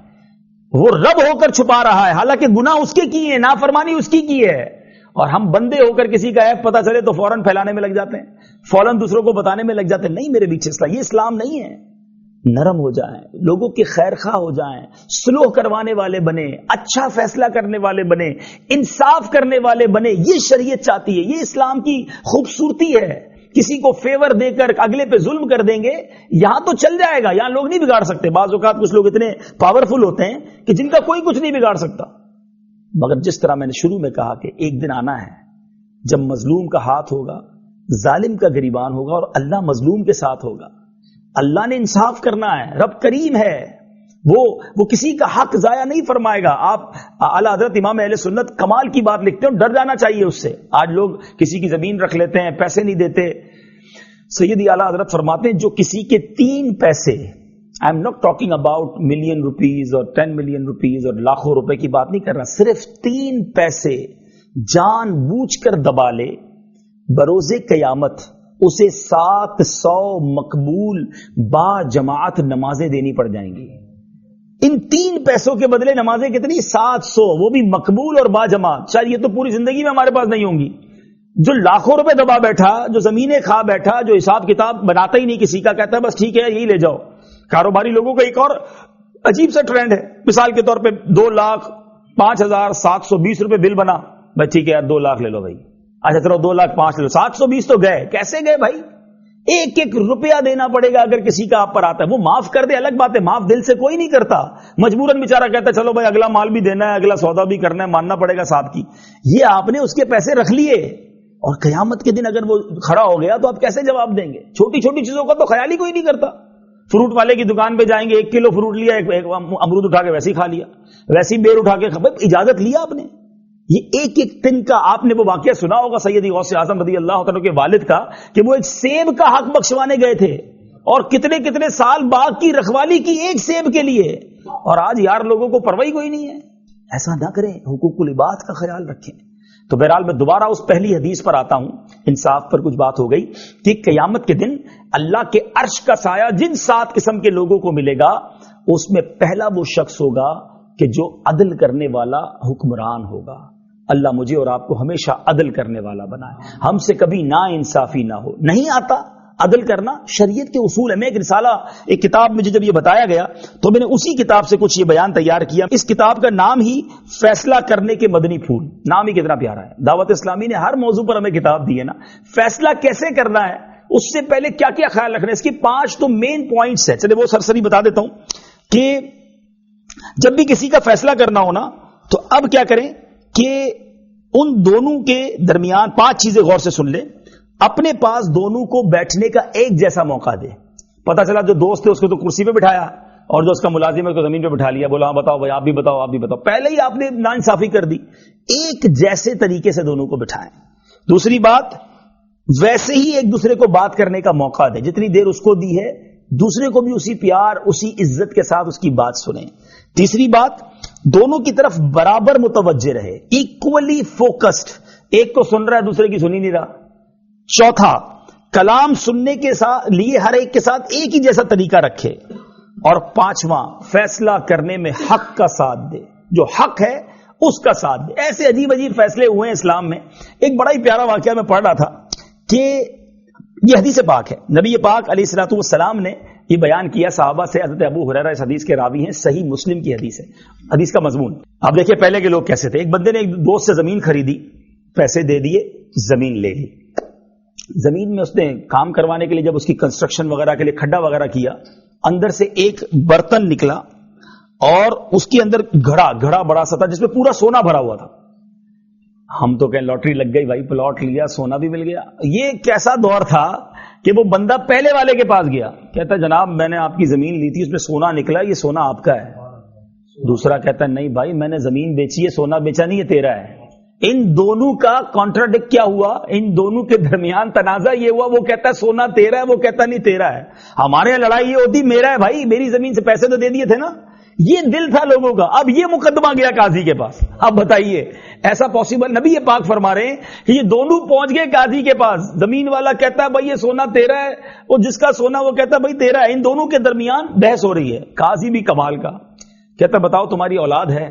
وہ رب ہو کر چھپا رہا ہے، حالانکہ گناہ اس کے کیے ہیں، نافرمانی اس کی ہے، اور ہم بندے ہو کر کسی کا عیب پتہ چلے تو فوراً پھیلانے میں لگ جاتے ہیں، فوراً دوسروں کو بتانے میں لگ جاتے ہیں۔ نہیں میرے بیچ اسلام، یہ اسلام نہیں ہے۔ نرم ہو جائیں، لوگوں کے خیر خواہ ہو جائیں، سلوح کروانے والے بنے، اچھا فیصلہ کرنے والے بنے، انصاف کرنے والے بنے، یہ شریعت چاہتی ہے، یہ اسلام کی خوبصورتی ہے۔ کسی کو فیور دے کر اگلے پہ ظلم کر دیں گے، یہاں تو چل جائے گا، یہاں لوگ نہیں بگاڑ سکتے۔ بعض اوقات کچھ لوگ اتنے پاورفل ہوتے ہیں کہ جن کا کوئی کچھ نہیں بگاڑ سکتا، مگر جس طرح میں نے شروع میں کہا کہ ایک دن آنا ہے جب مظلوم کا ہاتھ ہوگا، ظالم کا گریبان ہوگا، اور اللہ مظلوم کے ساتھ ہوگا۔ اللہ نے انصاف کرنا ہے، رب کریم ہے، وہ کسی کا حق ضائع نہیں فرمائے گا۔ آپ اعلیٰ حضرت امام اہل سنت کمال کی بات لکھتے ہیں، ڈر جانا چاہیے اس سے۔ آج لوگ کسی کی زمین رکھ لیتے ہیں، پیسے نہیں دیتے۔ سیدی اعلیٰ حضرت فرماتے ہیں جو کسی کے 3 پیسے، I am not talking about million rupees اور 10 ملین روپیز اور لاکھوں روپے کی بات نہیں کر رہا، صرف 3 پیسے جان بوجھ کر دبا لے، بروز قیامت اسے 700 مقبول با جماعت نمازیں دینی پڑ جائیں گی۔ ان 3 پیسوں کے بدلے نمازیں کتنی؟ 700، وہ بھی مقبول اور با جماعت۔ شاید یہ تو پوری زندگی میں ہمارے پاس نہیں ہوں گی۔ جو لاکھوں روپے دبا بیٹھا، جو زمینیں کھا بیٹھا، جو حساب کتاب بناتا ہی نہیں کسی کا، کہتا ہے بس ٹھیک ہے یہی لے جاؤ۔ کاروباری لوگوں کا ایک اور عجیب سا ٹرینڈ ہے، مثال کے طور پہ 2,05,720 روپے بل بنا، بھائی ٹھیک ہے یار 2 لاکھ لے لو بھائی، اچھا چلو 2,05,000 لے لو، 720 تو گئے، کیسے گئے بھائی؟ ایک ایک روپیہ دینا پڑے گا اگر کسی کا آپ پر آتا ہے۔ وہ معاف کر دے الگ بات ہے، معاف دل سے کوئی نہیں کرتا، مجبوراً بیچارہ کہتا ہے چلو بھائی اگلا مال بھی دینا ہے، اگلا سودا بھی کرنا ہے، ماننا پڑے گا صاحب کی۔ یہ آپ نے اس کے پیسے رکھ لیے، اور قیامت کے دن اگر وہ کھڑا ہو گیا تو آپ کیسے جواب دیں گے؟ چھوٹی چھوٹی چیزوں کا تو خیال ہی کوئی نہیں کرتا۔ فروٹ والے کی دکان پہ جائیں گے، 1 کلو فروٹ لیا، ایک امرود اٹھا کے ویسے ہی کھا لیا، ویسے ہی بیر اٹھا کے، اجازت لیا آپ نے؟ یہ ایک ایک دن کا آپ نے وہ واقعہ سنا ہوگا سیدی غوث اعظم رضی اللہ عنہ کے والد کا، کہ وہ ایک سیب کا حق بخشوانے گئے تھے، اور کتنے کتنے سال باغ کی رکھوالی کی ایک سیب کے لیے، اور آج یار لوگوں کو پرواہ کوئی نہیں ہے۔ ایسا نہ کریں، حقوق العباد کا خیال رکھیں۔ تو بہرحال میں دوبارہ اس پہلی حدیث پر آتا ہوں، انصاف پر کچھ بات ہو گئی، کہ قیامت کے دن اللہ کے عرش کا سایہ جن 7 قسم کے لوگوں کو ملے گا، اس میں پہلا وہ شخص ہوگا کہ جو عدل کرنے والا حکمران ہوگا۔ اللہ مجھے اور آپ کو ہمیشہ عدل کرنے والا بنائے، ہم سے کبھی نا انصافی نہ ہو۔ نہیں آتا عدل کرنا، شریعت کے اصول ہے۔ میں ایک رسالہ، ایک کتاب مجھے جب یہ بتایا گیا تو میں نے اسی کتاب سے کچھ یہ بیان تیار کیا۔ اس کتاب کا نام ہی فیصلہ کرنے کے مدنی پھول، نام ہی کتنا پیارا ہے۔ دعوت اسلامی نے ہر موضوع پر ہمیں کتاب دی ہے نا، فیصلہ کیسے کرنا ہے، اس سے پہلے کیا کیا خیال رکھنا ہے، اس کی 5 تو مین پوائنٹس ہیں۔ چلے وہ سرسری بتا دیتا ہوں کہ جب بھی کسی کا فیصلہ کرنا ہونا تو اب کیا کریں کہ ان دونوں کے درمیان 5 چیزیں غور سے سن لیں۔ اپنے پاس دونوں کو بیٹھنے کا ایک جیسا موقع دے۔ پتا چلا جو دوست ہے اس کو تو کرسی پہ بٹھایا، اور جو اس کا ملازم ہے اس کو زمین پہ بٹھا لیا، بولا ہاں بتاؤ بھائی، آپ بھی بتاؤ آپ بھی بتاؤ، پہلے ہی آپ نے ناانصافی کر دی۔ ایک جیسے طریقے سے دونوں کو بٹھائیں۔ دوسری بات، ویسے ہی ایک دوسرے کو بات کرنے کا موقع دیں، جتنی دیر اس کو دی ہے دوسرے کو بھی اسی پیار اسی عزت کے ساتھ اس کی بات سنیں۔ تیسری بات، دونوں کی طرف برابر متوجہ رہے، ایکولی فوکسڈ، ایک کو سن رہا ہے دوسرے کی سن ہی نہیں رہا۔ چوتھا، کلام سننے کے لیے ہر ایک کے ساتھ ایک ہی جیسا طریقہ رکھے۔ اور 5واں، فیصلہ کرنے میں حق کا ساتھ دے، جو حق ہے اس کا ساتھ دے۔ ایسے عجیب عجیب فیصلے ہوئے ہیں اسلام میں۔ ایک بڑا ہی پیارا واقعہ میں پڑھ رہا تھا کہ یہ حدیث پاک ہے، نبی پاک علیہ الصلوۃ والسلام نے یہ بیان کیا صحابہ سے، حضرت ابو ہریرہ اس حدیث کے راوی ہیں، صحیح مسلم کی حدیث ہے۔ حدیث کا مضمون آپ دیکھیں، پہلے کے لوگ کیسے تھے۔ ایک بندے نے ایک دوست سے زمین خریدی، پیسے دے دیے، زمین لے لی۔ زمین میں اس نے کام کروانے کے لیے جب اس کی کنسٹرکشن وغیرہ کے لیے کھڈا وغیرہ کیا، اندر سے ایک برتن نکلا اور اس کے اندر گھڑا بڑا سا تھا جس میں پورا سونا بھرا ہوا تھا۔ ہم تو کہیں لاٹری لگ گئی بھائی، پلاٹ لیا، سونا بھی مل گیا۔ یہ کیسا دور تھا کہ وہ بندہ پہلے والے کے پاس گیا، کہتا جناب میں نے آپ کی زمین لی تھی، اس میں سونا نکلا، یہ سونا آپ کا ہے۔ دوسرا کہتا نہیں بھائی، میں نے زمین بیچی ہے، سونا بیچا نہیں، یہ تیرا ہے۔ ان دونوں کا کانٹراڈکٹ کیا ہوا، ان دونوں کے درمیان تنازع یہ ہوا، وہ کہتا ہے سونا تیرا ہے، وہ کہتا نہیں تیرا ہے۔ ہمارے یہاں لڑائی یہ ہوتی میرا ہے بھائی، میری زمین سے پیسے تو دے دیے تھے نا۔ یہ دل تھا لوگوں کا. اب یہ مقدمہ گیا قاضی کے پاس. اب بتائیے ایسا پاسبل؟ نبی پاک فرما رہے ہیں کہ یہ دونوں پہنچ گئے قاضی کے پاس. زمین والا کہتا ہے بھائی یہ سونا تیرا ہے, اور جس کا سونا وہ کہتا ہے بھائی تیرا ہے. ان دونوں کے درمیان بحث ہو رہی ہے. قاضی بھی کمال کا کہتا ہے بتاؤ تمہاری اولاد ہے؟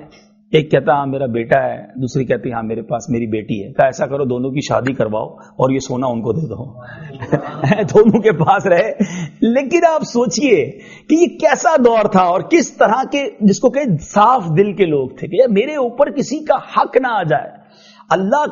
ایک کہتا ہاں میرا بیٹا ہے, دوسری کہتی ہاں میرے پاس میری بیٹی ہے. کہا ایسا کرو دونوں کی شادی کرواؤ اور یہ سونا ان کو دے دو. دونوں کے پاس رہے. لیکن آپ سوچئے کہ یہ کیسا دور تھا اور کس طرح کے, جس کو کہ صاف دل کے لوگ تھے کہ میرے اوپر کسی کا حق نہ آ جائے. اللہ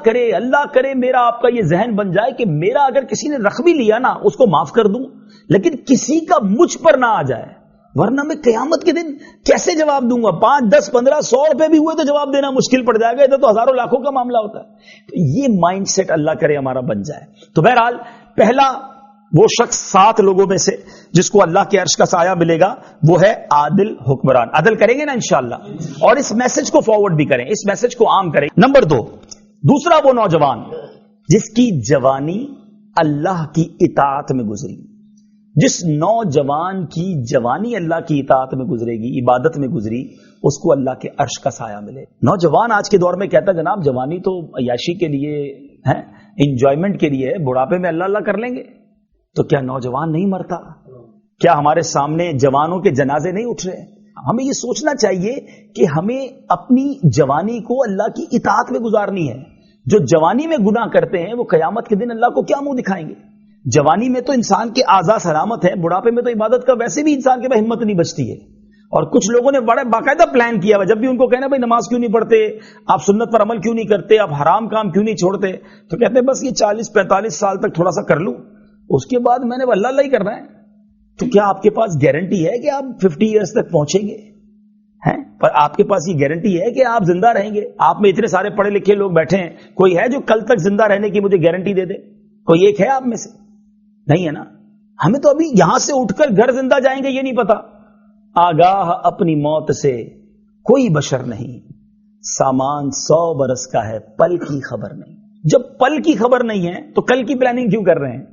کرے میرا آپ کا یہ ذہن بن جائے کہ میرا اگر کسی نے رخ بھی لیا نا اس کو معاف کر دوں, لیکن کسی کا مجھ پر نہ آ جائے, ورنہ میں قیامت کے دن کیسے جواب دوں گا؟ 5, 10, 15, 100 روپے بھی ہوئے تو جواب دینا مشکل پڑ جائے گا. ادھر تو ہزاروں لاکھوں کا معاملہ ہوتا ہے. تو یہ مائنڈ سیٹ اللہ کرے ہمارا بن جائے. تو بہرحال پہلا وہ شخص 7 لوگوں میں سے جس کو اللہ کے عرش کا سایہ ملے گا وہ ہے عادل حکمران. عدل کریں گے نا انشاءاللہ, اور اس میسج کو فارورڈ بھی کریں, اس میسج کو عام کریں. نمبر 2, دوسرا وہ نوجوان جس کی جوانی اللہ کی اطاعت میں گزری. جس نوجوان کی جوانی اللہ کی اطاعت میں گزرے گی, عبادت میں گزری, اس کو اللہ کے عرش کا سایہ ملے. نوجوان آج کے دور میں کہتا ہے جناب جوانی تو عیاشی کے لیے ہے, انجوائمنٹ کے لیے ہے, بڑھاپے میں اللہ اللہ کر لیں گے. تو کیا نوجوان نہیں مرتا؟ کیا ہمارے سامنے جوانوں کے جنازے نہیں اٹھ رہے؟ ہمیں یہ سوچنا چاہیے کہ ہمیں اپنی جوانی کو اللہ کی اطاعت میں گزارنی ہے. جو جوانی میں گناہ کرتے ہیں وہ قیامت کے دن اللہ کو کیا منہ دکھائیں گے؟ جوانی میں تو انسان کے اعضاء سلامت ہیں, بڑھاپے میں تو عبادت کا ویسے بھی انسان کے پاس ہمت نہیں بچتی ہے. اور کچھ لوگوں نے بڑے باقاعدہ پلان کیا ہوا, جب بھی ان کو کہنا بھائی نماز کیوں نہیں پڑھتے, آپ سنت پر عمل کیوں نہیں کرتے, آپ حرام کام کیوں نہیں چھوڑتے, تو کہتے ہیں بس یہ 40-45 سال تک تھوڑا سا کر لوں, اس کے بعد میں نے اللہ اللہ ہی کرنا ہے. تو کیا آپ کے پاس گارنٹی ہے کہ آپ 50 ایئرس تک پہنچیں گے؟ ہیں پر آپ کے پاس یہ گارنٹی ہے کہ آپ زندہ رہیں گے؟ آپ میں اتنے سارے پڑھے لکھے لوگ بیٹھے ہیں, کوئی ہے جو کل تک زندہ رہنے کی مجھے گارنٹی دے دے؟ کوئی ایک ہے آپ میں سے؟ نہیں ہے نا. ہمیں تو ابھی یہاں سے اٹھ کر گھر زندہ جائیں گے یہ نہیں پتا. آگاہ اپنی موت سے کوئی بشر نہیں, سامان 100 برس کا ہے, پل کی خبر نہیں. جب پل کی خبر نہیں ہے تو کل کی پلاننگ کیوں کر رہے ہیں؟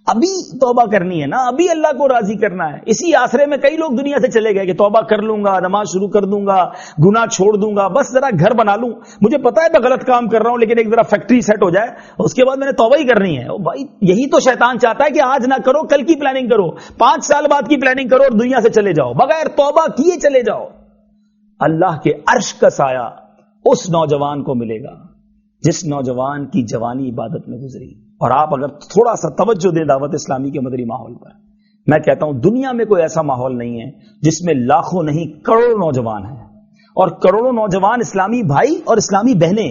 ابھی توبہ کرنی ہے نا, ابھی اللہ کو راضی کرنا ہے. اسی آسرے میں کئی لوگ دنیا سے چلے گئے کہ توبہ کر لوں گا, نماز شروع کر دوں گا, گناہ چھوڑ دوں گا, بس ذرا گھر بنا لوں, مجھے پتا ہے میں غلط کام کر رہا ہوں لیکن ایک ذرا فیکٹری سیٹ ہو جائے, اس کے بعد میں نے توبہ ہی کرنی ہے. بھائی یہی تو شیطان چاہتا ہے کہ آج نہ کرو, کل کی پلاننگ کرو, 5 سال بعد کی پلاننگ کرو اور دنیا سے چلے جاؤ, بغیر توبہ کیے چلے جاؤ. اللہ کے عرش کا سایہ اس نوجوان کو ملے گا جس نوجوان کی جوانی عبادت میں گزری. اور آپ اگر تھوڑا سا توجہ دیں دعوت اسلامی کے مدری ماحول پر, میں کہتا ہوں دنیا میں کوئی ایسا ماحول نہیں ہے جس میں لاکھوں نہیں کروڑوں نوجوان ہیں, اور کروڑوں نوجوان اسلامی بھائی اور اسلامی بہنیں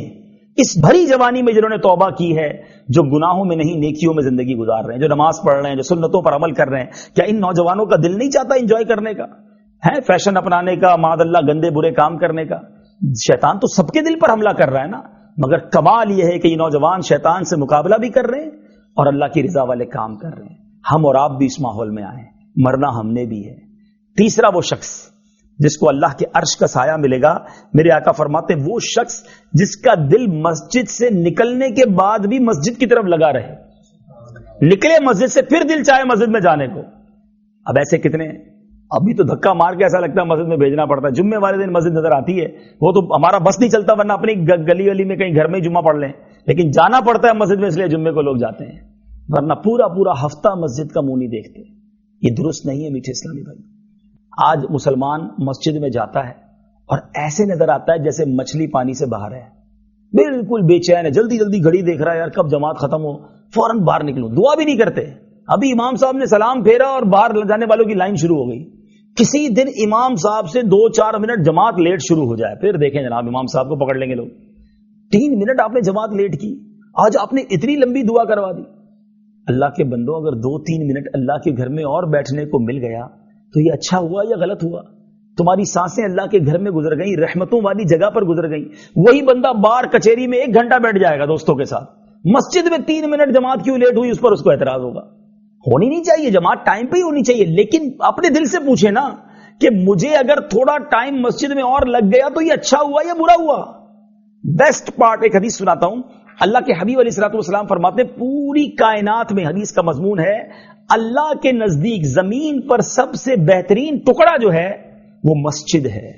اس بھری جوانی میں جنہوں نے توبہ کی ہے, جو گناہوں میں نہیں نیکیوں میں زندگی گزار رہے ہیں, جو نماز پڑھ رہے ہیں, جو سنتوں پر عمل کر رہے ہیں. کیا ان نوجوانوں کا دل نہیں چاہتا انجوائے کرنے کا, ہے فیشن اپنانے کا, معاذ اللہ گندے برے کام کرنے کا؟ شیطان تو سب کے دل پر حملہ کر رہا ہے نا, مگر کمال یہ ہے کہ یہ نوجوان شیطان سے مقابلہ بھی کر رہے ہیں اور اللہ کی رضا والے کام کر رہے ہیں. ہم اور آپ بھی اس ماحول میں آئے, مرنا ہم نے بھی ہے. تیسرا وہ شخص جس کو اللہ کے عرش کا سایہ ملے گا, میرے آقا فرماتے وہ شخص جس کا دل مسجد سے نکلنے کے بعد بھی مسجد کی طرف لگا رہے, نکلے مسجد سے پھر دل چاہے مسجد میں جانے کو. اب ایسے کتنے ہیں؟ ابھی تو دھکا مار کے ایسا لگتا ہے مسجد میں بھیجنا پڑتا ہے. جمعے والے دن مسجد نظر آتی ہے, وہ تو ہمارا بس نہیں چلتا, ورنہ اپنی گلی گلی میں کہیں گھر میں جمعہ پڑھ لیں, لیکن جانا پڑتا ہے مسجد میں اس لیے جمعے کو لوگ جاتے ہیں, ورنہ پورا ہفتہ مسجد کا منہ نہیں دیکھتے. یہ درست نہیں ہے میٹھے اسلامی بھائی. آج مسلمان مسجد میں جاتا ہے اور ایسے نظر آتا ہے جیسے مچھلی پانی سے باہر ہے, بالکل بے چین ہے, جلدی جلدی گھڑی دیکھ رہا ہے, یار کب جماعت ختم ہو, فوراً باہر نکلوں. دعا بھی نہیں کرتے, ابھی امام صاحب نے سلام پھیرا اور باہر جانے والوں کی لائن شروع ہو گئی. کسی دن امام صاحب سے 2-4 منٹ جماعت لیٹ شروع ہو جائے, پھر دیکھیں جناب امام صاحب کو پکڑ لیں گے لوگ. 3 منٹ آپ نے جماعت لیٹ کی, آج آپ نے اتنی لمبی دعا کروا دی. اللہ کے بندوں, اگر 2-3 منٹ اللہ کے گھر میں اور بیٹھنے کو مل گیا تو یہ اچھا ہوا یا غلط ہوا؟ تمہاری سانسیں اللہ کے گھر میں گزر گئیں, رحمتوں والی جگہ پر گزر گئیں. وہی بندہ بار کچہری میں 1 گھنٹہ بیٹھ جائے گا دوستوں کے ساتھ, مسجد میں 3 منٹ جماعت کیوں لیٹ ہوئی اس پر اس کو اعتراض ہوگا. ہونی نہیں چاہیے جماعت, ٹائم پہ ہی ہونی چاہیے, لیکن اپنے دل سے پوچھے نا کہ مجھے اگر تھوڑا ٹائم مسجد میں اور لگ گیا تو یہ اچھا ہوا یا برا ہوا؟ بیسٹ پارٹ ایک حدیث سناتا ہوں. اللہ کے حبیب علیہ الصلوۃ والسلام فرماتے ہیں پوری کائنات میں, حدیث کا مضمون ہے, اللہ کے نزدیک زمین پر سب سے بہترین ٹکڑا جو ہے وہ مسجد ہے.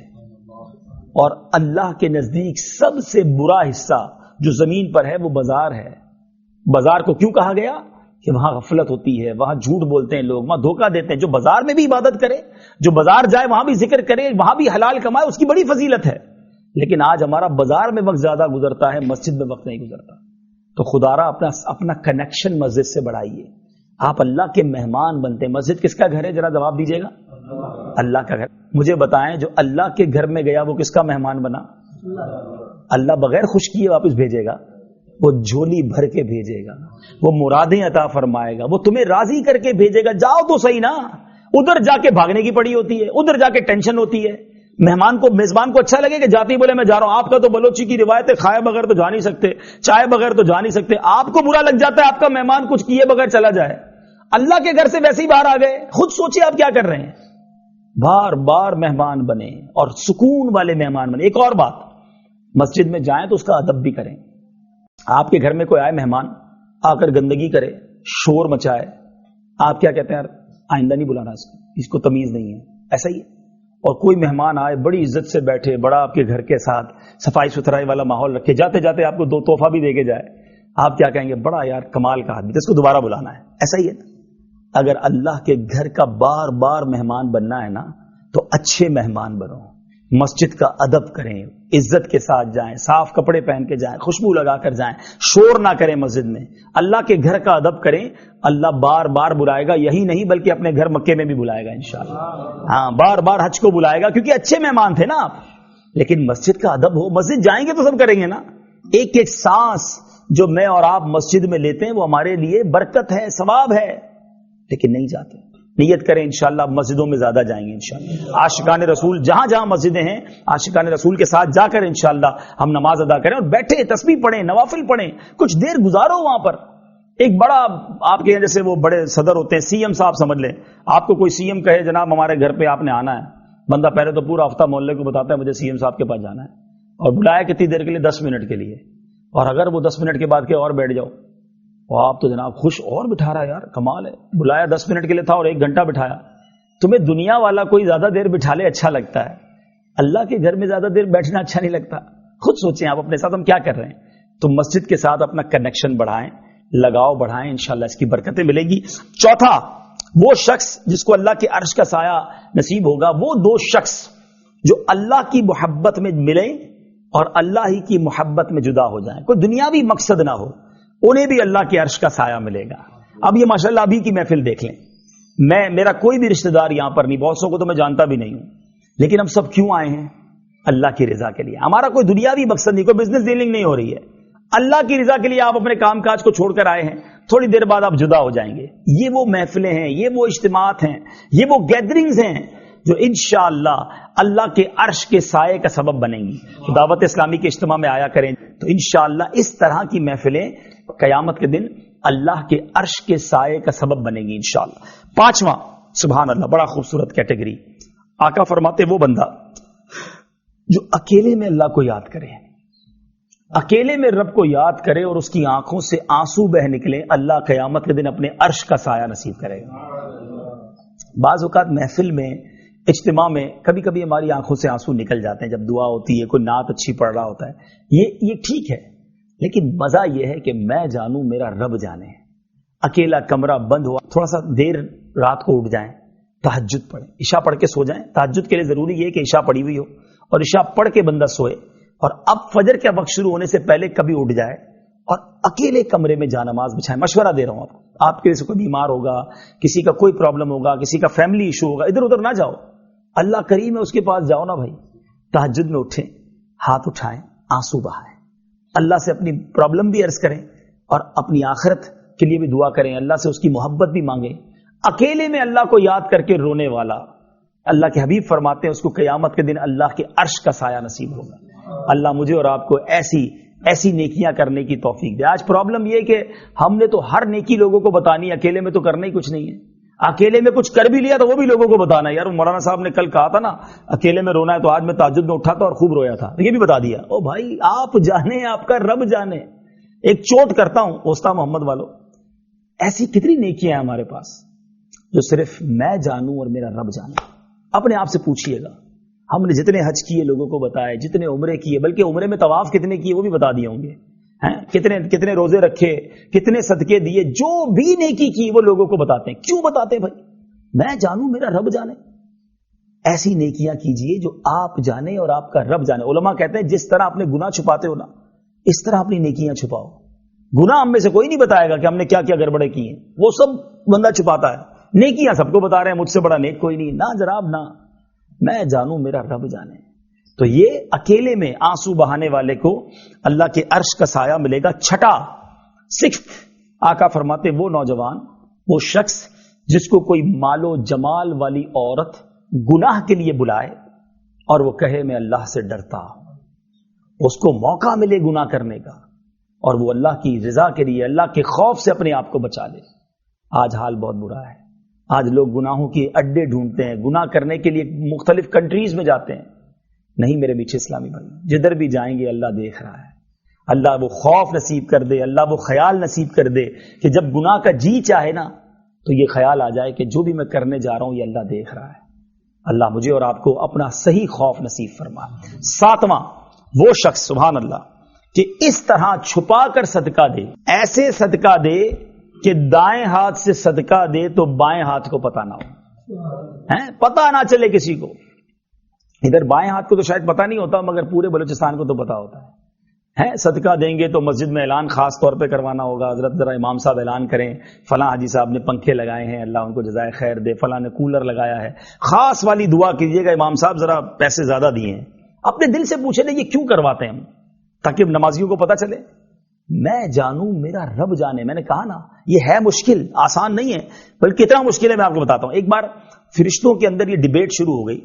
اور اللہ کے نزدیک سب سے برا حصہ جو زمین پر ہے وہ بازار ہے. بازار کو کیوں کہا گیا؟ کہ وہاں غفلت ہوتی ہے, وہاں جھوٹ بولتے ہیں لوگ, وہاں دھوکہ دیتے ہیں. جو بازار میں بھی عبادت کرے, جو بازار جائے وہاں بھی ذکر کرے, وہاں بھی حلال کمائے, اس کی بڑی فضیلت ہے. لیکن آج ہمارا بازار میں وقت زیادہ گزرتا ہے, مسجد میں وقت نہیں گزرتا. تو خدارا اپنا کنیکشن مسجد سے بڑھائیے. آپ اللہ کے مہمان بنتے ہیں. مسجد کس کا گھر ہے؟ ذرا جواب دیجیے گا. اللہ کا گھر. مجھے بتائیں, جو اللہ کے گھر میں گیا وہ کس کا مہمان بنا؟ اللہ بغیر خوش کیے واپس بھیجے گا, وہ جھولی بھر کے بھیجے گا, وہ مرادیں عطا فرمائے گا, وہ تمہیں راضی کر کے بھیجے گا. جاؤ تو صحیح نا. ادھر جا کے بھاگنے کی پڑی ہوتی ہے, ادھر جا کے ٹینشن ہوتی ہے. مہمان کو, میزبان کو اچھا لگے کہ جاتے ہی بولے میں جا رہا ہوں. آپ کا تو بلوچی کی روایت ہے, کھائے بغیر تو جا نہیں سکتے, چائے بغیر تو جا نہیں سکتے. آپ کو برا لگ جاتا ہے آپ کا مہمان کچھ کیے بغیر چلا جائے. اللہ کے گھر سے ویسے ہی باہر آ گئے. خود سوچیں آپ کیا کر رہے ہیں. بار بار مہمان بنے اور سکون والے مہمان بنے. ایک اور بات, مسجد میں جائیں تو اس کا ادب بھی کریں. آپ کے گھر میں کوئی آئے مہمان, آ کر گندگی کرے, شور مچائے, آپ کیا کہتے ہیں؟ یار آئندہ نہیں بلانا اس کو تمیز نہیں ہے. ایسا ہی ہے. اور کوئی مہمان آئے, بڑی عزت سے بیٹھے, بڑا آپ کے گھر کے ساتھ صفائی ستھرائی والا ماحول رکھے, جاتے جاتے آپ کو 2 تحفہ بھی دے کے جائے, آپ کیا کہیں گے؟ بڑا یار کمال کا آدمی, اس کو دوبارہ بلانا ہے. ایسا ہی ہے. اگر اللہ کے گھر کا بار بار مہمان بننا ہے نا, تو اچھے مہمان بنو. مسجد کا ادب کریں, عزت کے ساتھ جائیں, صاف کپڑے پہن کے جائیں, خوشبو لگا کر جائیں, شور نہ کریں مسجد میں. اللہ کے گھر کا ادب کریں, اللہ بار بار بلائے گا. یہی نہیں بلکہ اپنے گھر مکے میں بھی بلائے گا انشاءاللہ. ہاں, بار بار حج کو بلائے گا, کیونکہ اچھے مہمان تھے نا آپ. لیکن مسجد کا ادب ہو. مسجد جائیں گے تو سب کریں گے نا. ایک ایک سانس جو میں اور آپ مسجد میں لیتے ہیں وہ ہمارے لیے برکت ہے, ثواب ہے. لیکن نہیں جاتے. نیت کریں انشاءاللہ مسجدوں میں زیادہ جائیں گے انشاءاللہ. عاشقان رسول جہاں جہاں مسجدیں ہیں, عاشقان رسول کے ساتھ جا کر انشاءاللہ ہم نماز ادا کریں, اور بیٹھے تسبیح پڑھیں, نوافل پڑھیں, کچھ دیر گزارو وہاں پر. ایک بڑا آپ کے جیسے وہ بڑے صدر ہوتے ہیں, سی ایم صاحب سمجھ لیں. آپ کو کوئی سی ایم کہے جناب ہمارے گھر پہ آپ نے آنا ہے, بندہ پہلے تو پورا ہفتہ محلے کو بتاتا ہے مجھے سی ایم صاحب کے پاس جانا ہے, اور بلایا کتنی دیر کے لیے؟ 10 منٹ کے لیے. اور اگر وہ 10 منٹ کے بعد کہ اور بیٹھ جاؤ, آپ تو جناب خوش, اور بٹھا رہا ہے, یار کمال ہے. بلایا 10 منٹ کے لیے تھا اور 1 گھنٹہ بٹھایا. تمہیں دنیا والا کوئی زیادہ دیر بٹھا لے اچھا لگتا ہے, اللہ کے گھر میں زیادہ دیر بیٹھنا اچھا نہیں لگتا. خود سوچیں آپ اپنے ساتھ ہم کیا کر رہے ہیں. تو مسجد کے ساتھ اپنا کنیکشن بڑھائیں, لگاؤ بڑھائیں, انشاءاللہ اس کی برکتیں ملیں گی. چوتھا, وہ شخص جس کو اللہ کے عرش کا سایہ نصیب ہوگا, وہ 2 شخص جو اللہ کی محبت میں ملیں اور اللہ ہی کی محبت میں جدا ہو جائیں. کوئی دنیاوی مقصد نہ ہو, انہیں بھی اللہ کے عرش کا سایہ ملے گا. اب یہ ماشاءاللہ ابھی کی محفل دیکھ لیں, میرا کوئی بھی رشتہ دار یہاں پر نہیں, بہت سو کو تو میں جانتا بھی نہیں ہوں, لیکن ہم سب کیوں آئے ہیں؟ اللہ کی رضا کے لیے. ہمارا کوئی دنیاوی مقصد نہیں, کوئی بزنس ڈیلنگ نہیں ہو رہی ہے. اللہ کی رضا کے لیے آپ اپنے کام کاج کو چھوڑ کر آئے ہیں, تھوڑی دیر بعد آپ جدا ہو جائیں گے. یہ وہ محفلیں ہیں, یہ وہ اجتماعات ہیں, یہ وہ گیدرنگز ہیں جو انشاءاللہ اللہ کے عرش کے سائے کا سبب بنیں گی. دعوت اسلامی کے اجتماع میں آیا کریں, تو انشاءاللہ اس طرح کی محفلیں قیامت کے دن اللہ کے عرش کے سائے کا سبب بنے گی انشاءاللہ. 5واں, سبحان اللہ, بڑا خوبصورت کیٹیگری. آقا فرماتے وہ بندہ جو اکیلے میں اللہ کو یاد کرے, اکیلے میں رب کو یاد کرے اور اس کی آنکھوں سے آنسو بہ نکلے, اللہ قیامت کے دن اپنے عرش کا سایہ نصیب کرے گا. بعض اوقات محفل میں, اجتماع میں کبھی کبھی ہماری آنکھوں سے آنسو نکل جاتے ہیں جب دعا ہوتی ہے, کوئی نعت اچھی پڑھ رہا ہوتا ہے, یہ ٹھیک ہے. لیکن مزہ یہ ہے کہ میں جانوں میرا رب جانے. اکیلا کمرہ بند ہوا, تھوڑا سا دیر رات کو اٹھ جائیں, تہجد پڑھیں, عشاء پڑھ کے سو جائیں. تہجد کے لیے ضروری یہ کہ عشاء پڑھی ہوئی ہو, اور عشاء پڑھ کے بندہ سوئے, اور اب فجر کا وقت شروع ہونے سے پہلے کبھی اٹھ جائے اور اکیلے کمرے میں جانماز بچھائیں. مشورہ دے رہا ہوں آپ کو, آپ کے سے کوئی بیمار ہوگا, کسی کا کوئی پرابلم ہوگا, کسی کا فیملی ایشو ہوگا, ادھر ادھر نہ جاؤ, اللہ کریم ہے اس کے پاس جاؤ نا بھائی. تہجد میں اٹھیں, ہاتھ اٹھائیں, آنسو بہائیں, اللہ سے اپنی پرابلم بھی عرض کریں اور اپنی آخرت کے لیے بھی دعا کریں, اللہ سے اس کی محبت بھی مانگیں. اکیلے میں اللہ کو یاد کر کے رونے والا, اللہ کے حبیب فرماتے ہیں اس کو قیامت کے دن اللہ کے عرش کا سایہ نصیب ہوگا. اللہ مجھے اور آپ کو ایسی نیکیاں کرنے کی توفیق دے. آج پرابلم یہ کہ ہم نے تو ہر نیکی لوگوں کو بتانی, اکیلے میں تو کرنا ہی کچھ نہیں ہے. اکیلے میں کچھ کر بھی لیا تو وہ بھی لوگوں کو بتانا ہے. یار مولانا صاحب نے کل کہا تھا نا اکیلے میں رونا ہے, تو آج میں تہجد میں اٹھا تھا اور خوب رویا تھا, یہ بھی بتا دیا. او بھائی آپ جانے, آپ کا رب جانے. ایک چوٹ کرتا ہوں اوستا محمد والوں, ایسی کتنی نیکیاں ہیں ہمارے پاس جو صرف میں جانوں اور میرا رب جانے. اپنے آپ سے پوچھئے گا, ہم نے جتنے حج کیے لوگوں کو بتائے, جتنے عمرے کیے, بلکہ عمرے میں طواف کتنے کیے وہ بھی بتا دیے ہوں گے, کتنے روزے رکھے, کتنے صدقے دیے, جو بھی نیکی کی وہ لوگوں کو بتاتے ہیں. کیوں بتاتے ہیں بھائی؟ میں جانوں میرا رب جانے. ایسی نیکیاں کیجئے جو آپ جانے اور آپ کا رب جانے. علماء کہتے ہیں جس طرح اپنے گناہ چھپاتے ہو نا, اس طرح اپنی نیکیاں چھپاؤ. گناہ ہم میں سے کوئی نہیں بتائے گا کہ ہم نے کیا کیا گڑبڑے کی ہیں, وہ سب بندہ چھپاتا ہے. نیکیاں سب کو بتا رہے ہیں, مجھ سے بڑا نیک کوئی نہیں. نہ جناب نہ, میں جانوں میرا رب جانے. تو یہ اکیلے میں آنسو بہانے والے کو اللہ کے عرش کا سایہ ملے گا. چھٹا 6 آقا فرماتے وہ نوجوان, وہ شخص جس کو کوئی مال و جمال والی عورت گناہ کے لیے بلائے اور وہ کہے میں اللہ سے ڈرتا ہوں, اس کو موقع ملے گناہ کرنے کا اور وہ اللہ کی رضا کے لیے, اللہ کے خوف سے اپنے آپ کو بچا لے. آج حال بہت برا ہے. آج لوگ گناہوں کے اڈے ڈھونڈتے ہیں, گناہ کرنے کے لیے مختلف کنٹریز میں جاتے ہیں. نہیں میرے میٹھے اسلامی بھائی, جدھر بھی جائیں گے اللہ دیکھ رہا ہے. اللہ وہ خوف نصیب کر دے, اللہ وہ خیال نصیب کر دے کہ جب گناہ کا جی چاہے نا تو یہ خیال آ جائے کہ جو بھی میں کرنے جا رہا ہوں یہ اللہ دیکھ رہا ہے. اللہ مجھے اور آپ کو اپنا صحیح خوف نصیب فرما. 7واں وہ شخص سبحان اللہ کہ اس طرح چھپا کر صدقہ دے, ایسے صدقہ دے کہ دائیں ہاتھ سے صدقہ دے تو بائیں ہاتھ کو پتہ نہ ہو, پتہ نہ چلے کسی کو. ادھر بائیں ہاتھ کو تو شاید پتہ نہیں ہوتا, مگر پورے بلوچستان کو تو پتہ ہوتا ہے. صدقہ دیں گے تو مسجد میں اعلان خاص طور پہ کروانا ہوگا. حضرت ذرا امام صاحب اعلان کریں, فلاں حاجی صاحب نے پنکھے لگائے ہیں, اللہ ان کو جزائے خیر دے, فلاں نے کولر لگایا ہے, خاص والی دعا کیجیے گا, امام صاحب ذرا پیسے زیادہ دیے ہیں. اپنے دل سے پوچھیں یہ کیوں کرواتے ہیں ہم, تاکہ نمازیوں کو پتہ چلے میں جانوں میرا رب جانے. میں نے کہا نا یہ ہے مشکل, آسان نہیں ہے, بلکہ کتنا مشکل ہے میں آپ کو بتاتا ہوں. ایک بار فرشتوں کے اندر یہ ڈیبیٹ شروع ہو گئی,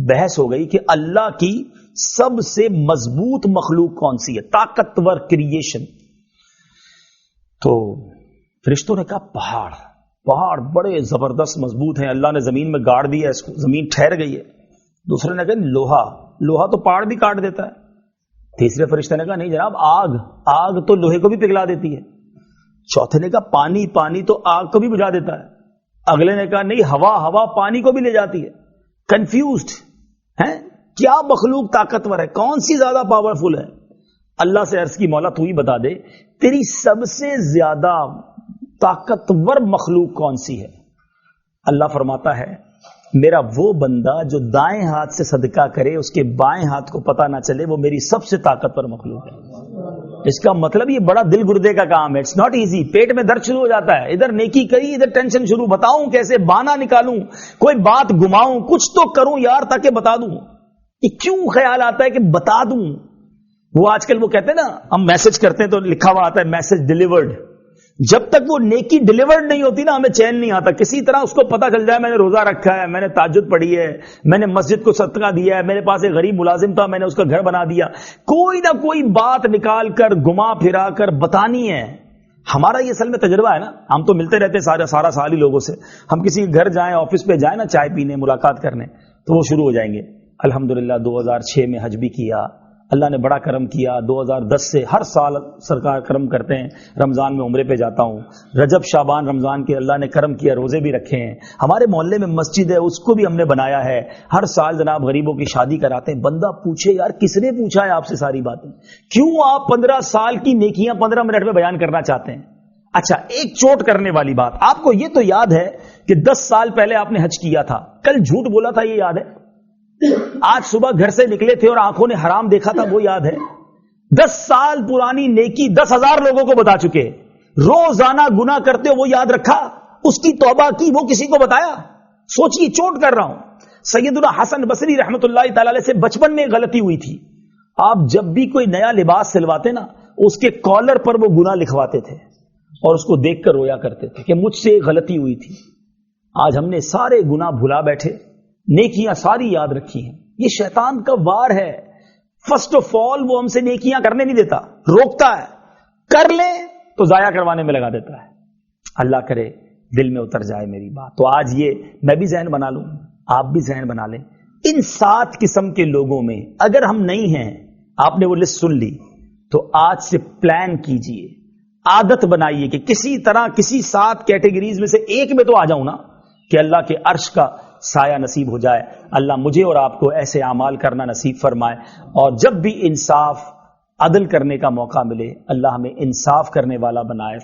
بحث ہو گئی کہ اللہ کی سب سے مضبوط مخلوق کون سی ہے, طاقتور کریشن. تو فرشتوں نے کہا پہاڑ بڑے زبردست مضبوط ہیں, اللہ نے زمین میں گاڑ دیا اس کو, زمین ٹھہر گئی ہے. دوسرے نے کہا لوہا تو پہاڑ بھی کاٹ دیتا ہے. تیسرے فرشتے نے کہا نہیں جناب, آگ تو لوہے کو بھی پگھلا دیتی ہے. چوتھے نے کہا پانی تو آگ کو بھی بجھا دیتا ہے. اگلے نے کہا نہیں, ہوا پانی کو بھی لے جاتی ہے. کنفیوزڈ ہیں, کیا مخلوق طاقتور ہے, کون سی زیادہ پاورفل ہے. اللہ سے عرض کی مولا تو ہی بتا دے تیری سب سے زیادہ طاقتور مخلوق کون سی ہے. اللہ فرماتا ہے میرا وہ بندہ جو دائیں ہاتھ سے صدقہ کرے اس کے بائیں ہاتھ کو پتہ نہ چلے, وہ میری سب سے طاقتور مخلوق ہے. اس کا مطلب یہ بڑا دل گردے کا کام ہے. It's not easy. پیٹ میں درد شروع ہو جاتا ہے, ادھر نیکی کری ادھر ٹینشن شروع, بتاؤں کیسے, بہانہ نکالوں, کوئی بات گماؤں, کچھ تو کروں یار تاکہ بتا دوں. یہ کیوں خیال آتا ہے کہ بتا دوں. وہ آج کل وہ کہتے ہیں نا, ہم میسج کرتے ہیں تو لکھا ہوا آتا ہے میسج ڈیلیورڈ. جب تک وہ نیکی ڈیلیورڈ نہیں ہوتی نا ہمیں چین نہیں آتا. کسی طرح اس کو پتا چل جائے میں نے روزہ رکھا ہے, میں نے تہجد پڑھی ہے, میں نے مسجد کو صدقہ دیا ہے, میرے پاس ایک غریب ملازم تھا میں نے اس کا گھر بنا دیا, کوئی نہ کوئی بات نکال کر گما پھرا کر بتانی ہے. ہمارا یہ اصل میں تجربہ ہے نا, ہم تو ملتے رہتے سارا سال ہی لوگوں سے. ہم کسی گھر جائیں, آفس پہ جائیں نا چائے پینے, ملاقات کرنے, تو وہ شروع ہو جائیں گے الحمدللہ 2006 میں حج بھی کیا, اللہ نے بڑا کرم کیا. 2010 سے ہر سال سرکار کرم کرتے ہیں, رمضان میں عمرے پہ جاتا ہوں, رجب شعبان رمضان کے اللہ نے کرم کیا, روزے بھی رکھے ہیں. ہمارے محلے میں مسجد ہے اس کو بھی ہم نے بنایا ہے, ہر سال جناب غریبوں کی شادی کراتے ہیں. بندہ پوچھے یار کس نے پوچھا ہے آپ سے ساری باتیں, کیوں آپ 15 سال کی نیکیاں 15 منٹ میں بیان کرنا چاہتے ہیں. اچھا ایک چوٹ کرنے والی بات, آپ کو یہ تو یاد ہے کہ 10 سال پہلے آپ نے حج کیا تھا, کل جھوٹ بولا تھا یہ یاد ہے, آج صبح گھر سے نکلے تھے اور آنکھوں نے حرام دیکھا تھا وہ یاد ہے. 10 سال پرانی نیکی 10,000 لوگوں کو بتا چکے, روزانہ گناہ کرتے ہو وہ یاد رکھا, اس کی توبہ کی وہ کسی کو بتایا. سوچیے چوٹ کر رہا ہوں. سیدنا حسن بصری رحمت اللہ تعالی علیہ سے بچپن میں غلطی ہوئی تھی. آپ جب بھی کوئی نیا لباس سلواتے نا اس کے کالر پر وہ گناہ لکھواتے تھے اور اس کو دیکھ کر رویا کرتے تھے کہ مجھ سے غلطی ہوئی تھی. آج ہم نے سارے گناہ بھلا بیٹھے, نیکیاں ساری یاد رکھی ہیں. یہ شیطان کا وار ہے. فرسٹ آف آل وہ ہم سے نیکیاں کرنے نہیں دیتا, روکتا ہے, کر لیں تو ضائع کروانے میں لگا دیتا ہے. اللہ کرے دل میں اتر جائے میری بات. تو آج یہ میں بھی ذہن بنا لوں, آپ بھی ذہن بنا لیں. ان 7 قسم کے لوگوں میں اگر ہم نہیں ہیں, آپ نے وہ لسٹ سن لی, تو آج سے پلان کیجئے, عادت بنائیے کہ کسی طرح کسی 7 کیٹیگریز میں سے ایک میں تو آ جاؤں نا, کہ اللہ کے عرش کا سایہ نصیب ہو جائے. اللہ مجھے اور آپ کو ایسے اعمال کرنا نصیب فرمائے، اور جب بھی انصاف عدل کرنے کا موقع ملے اللہ ہمیں انصاف کرنے والا بنائے.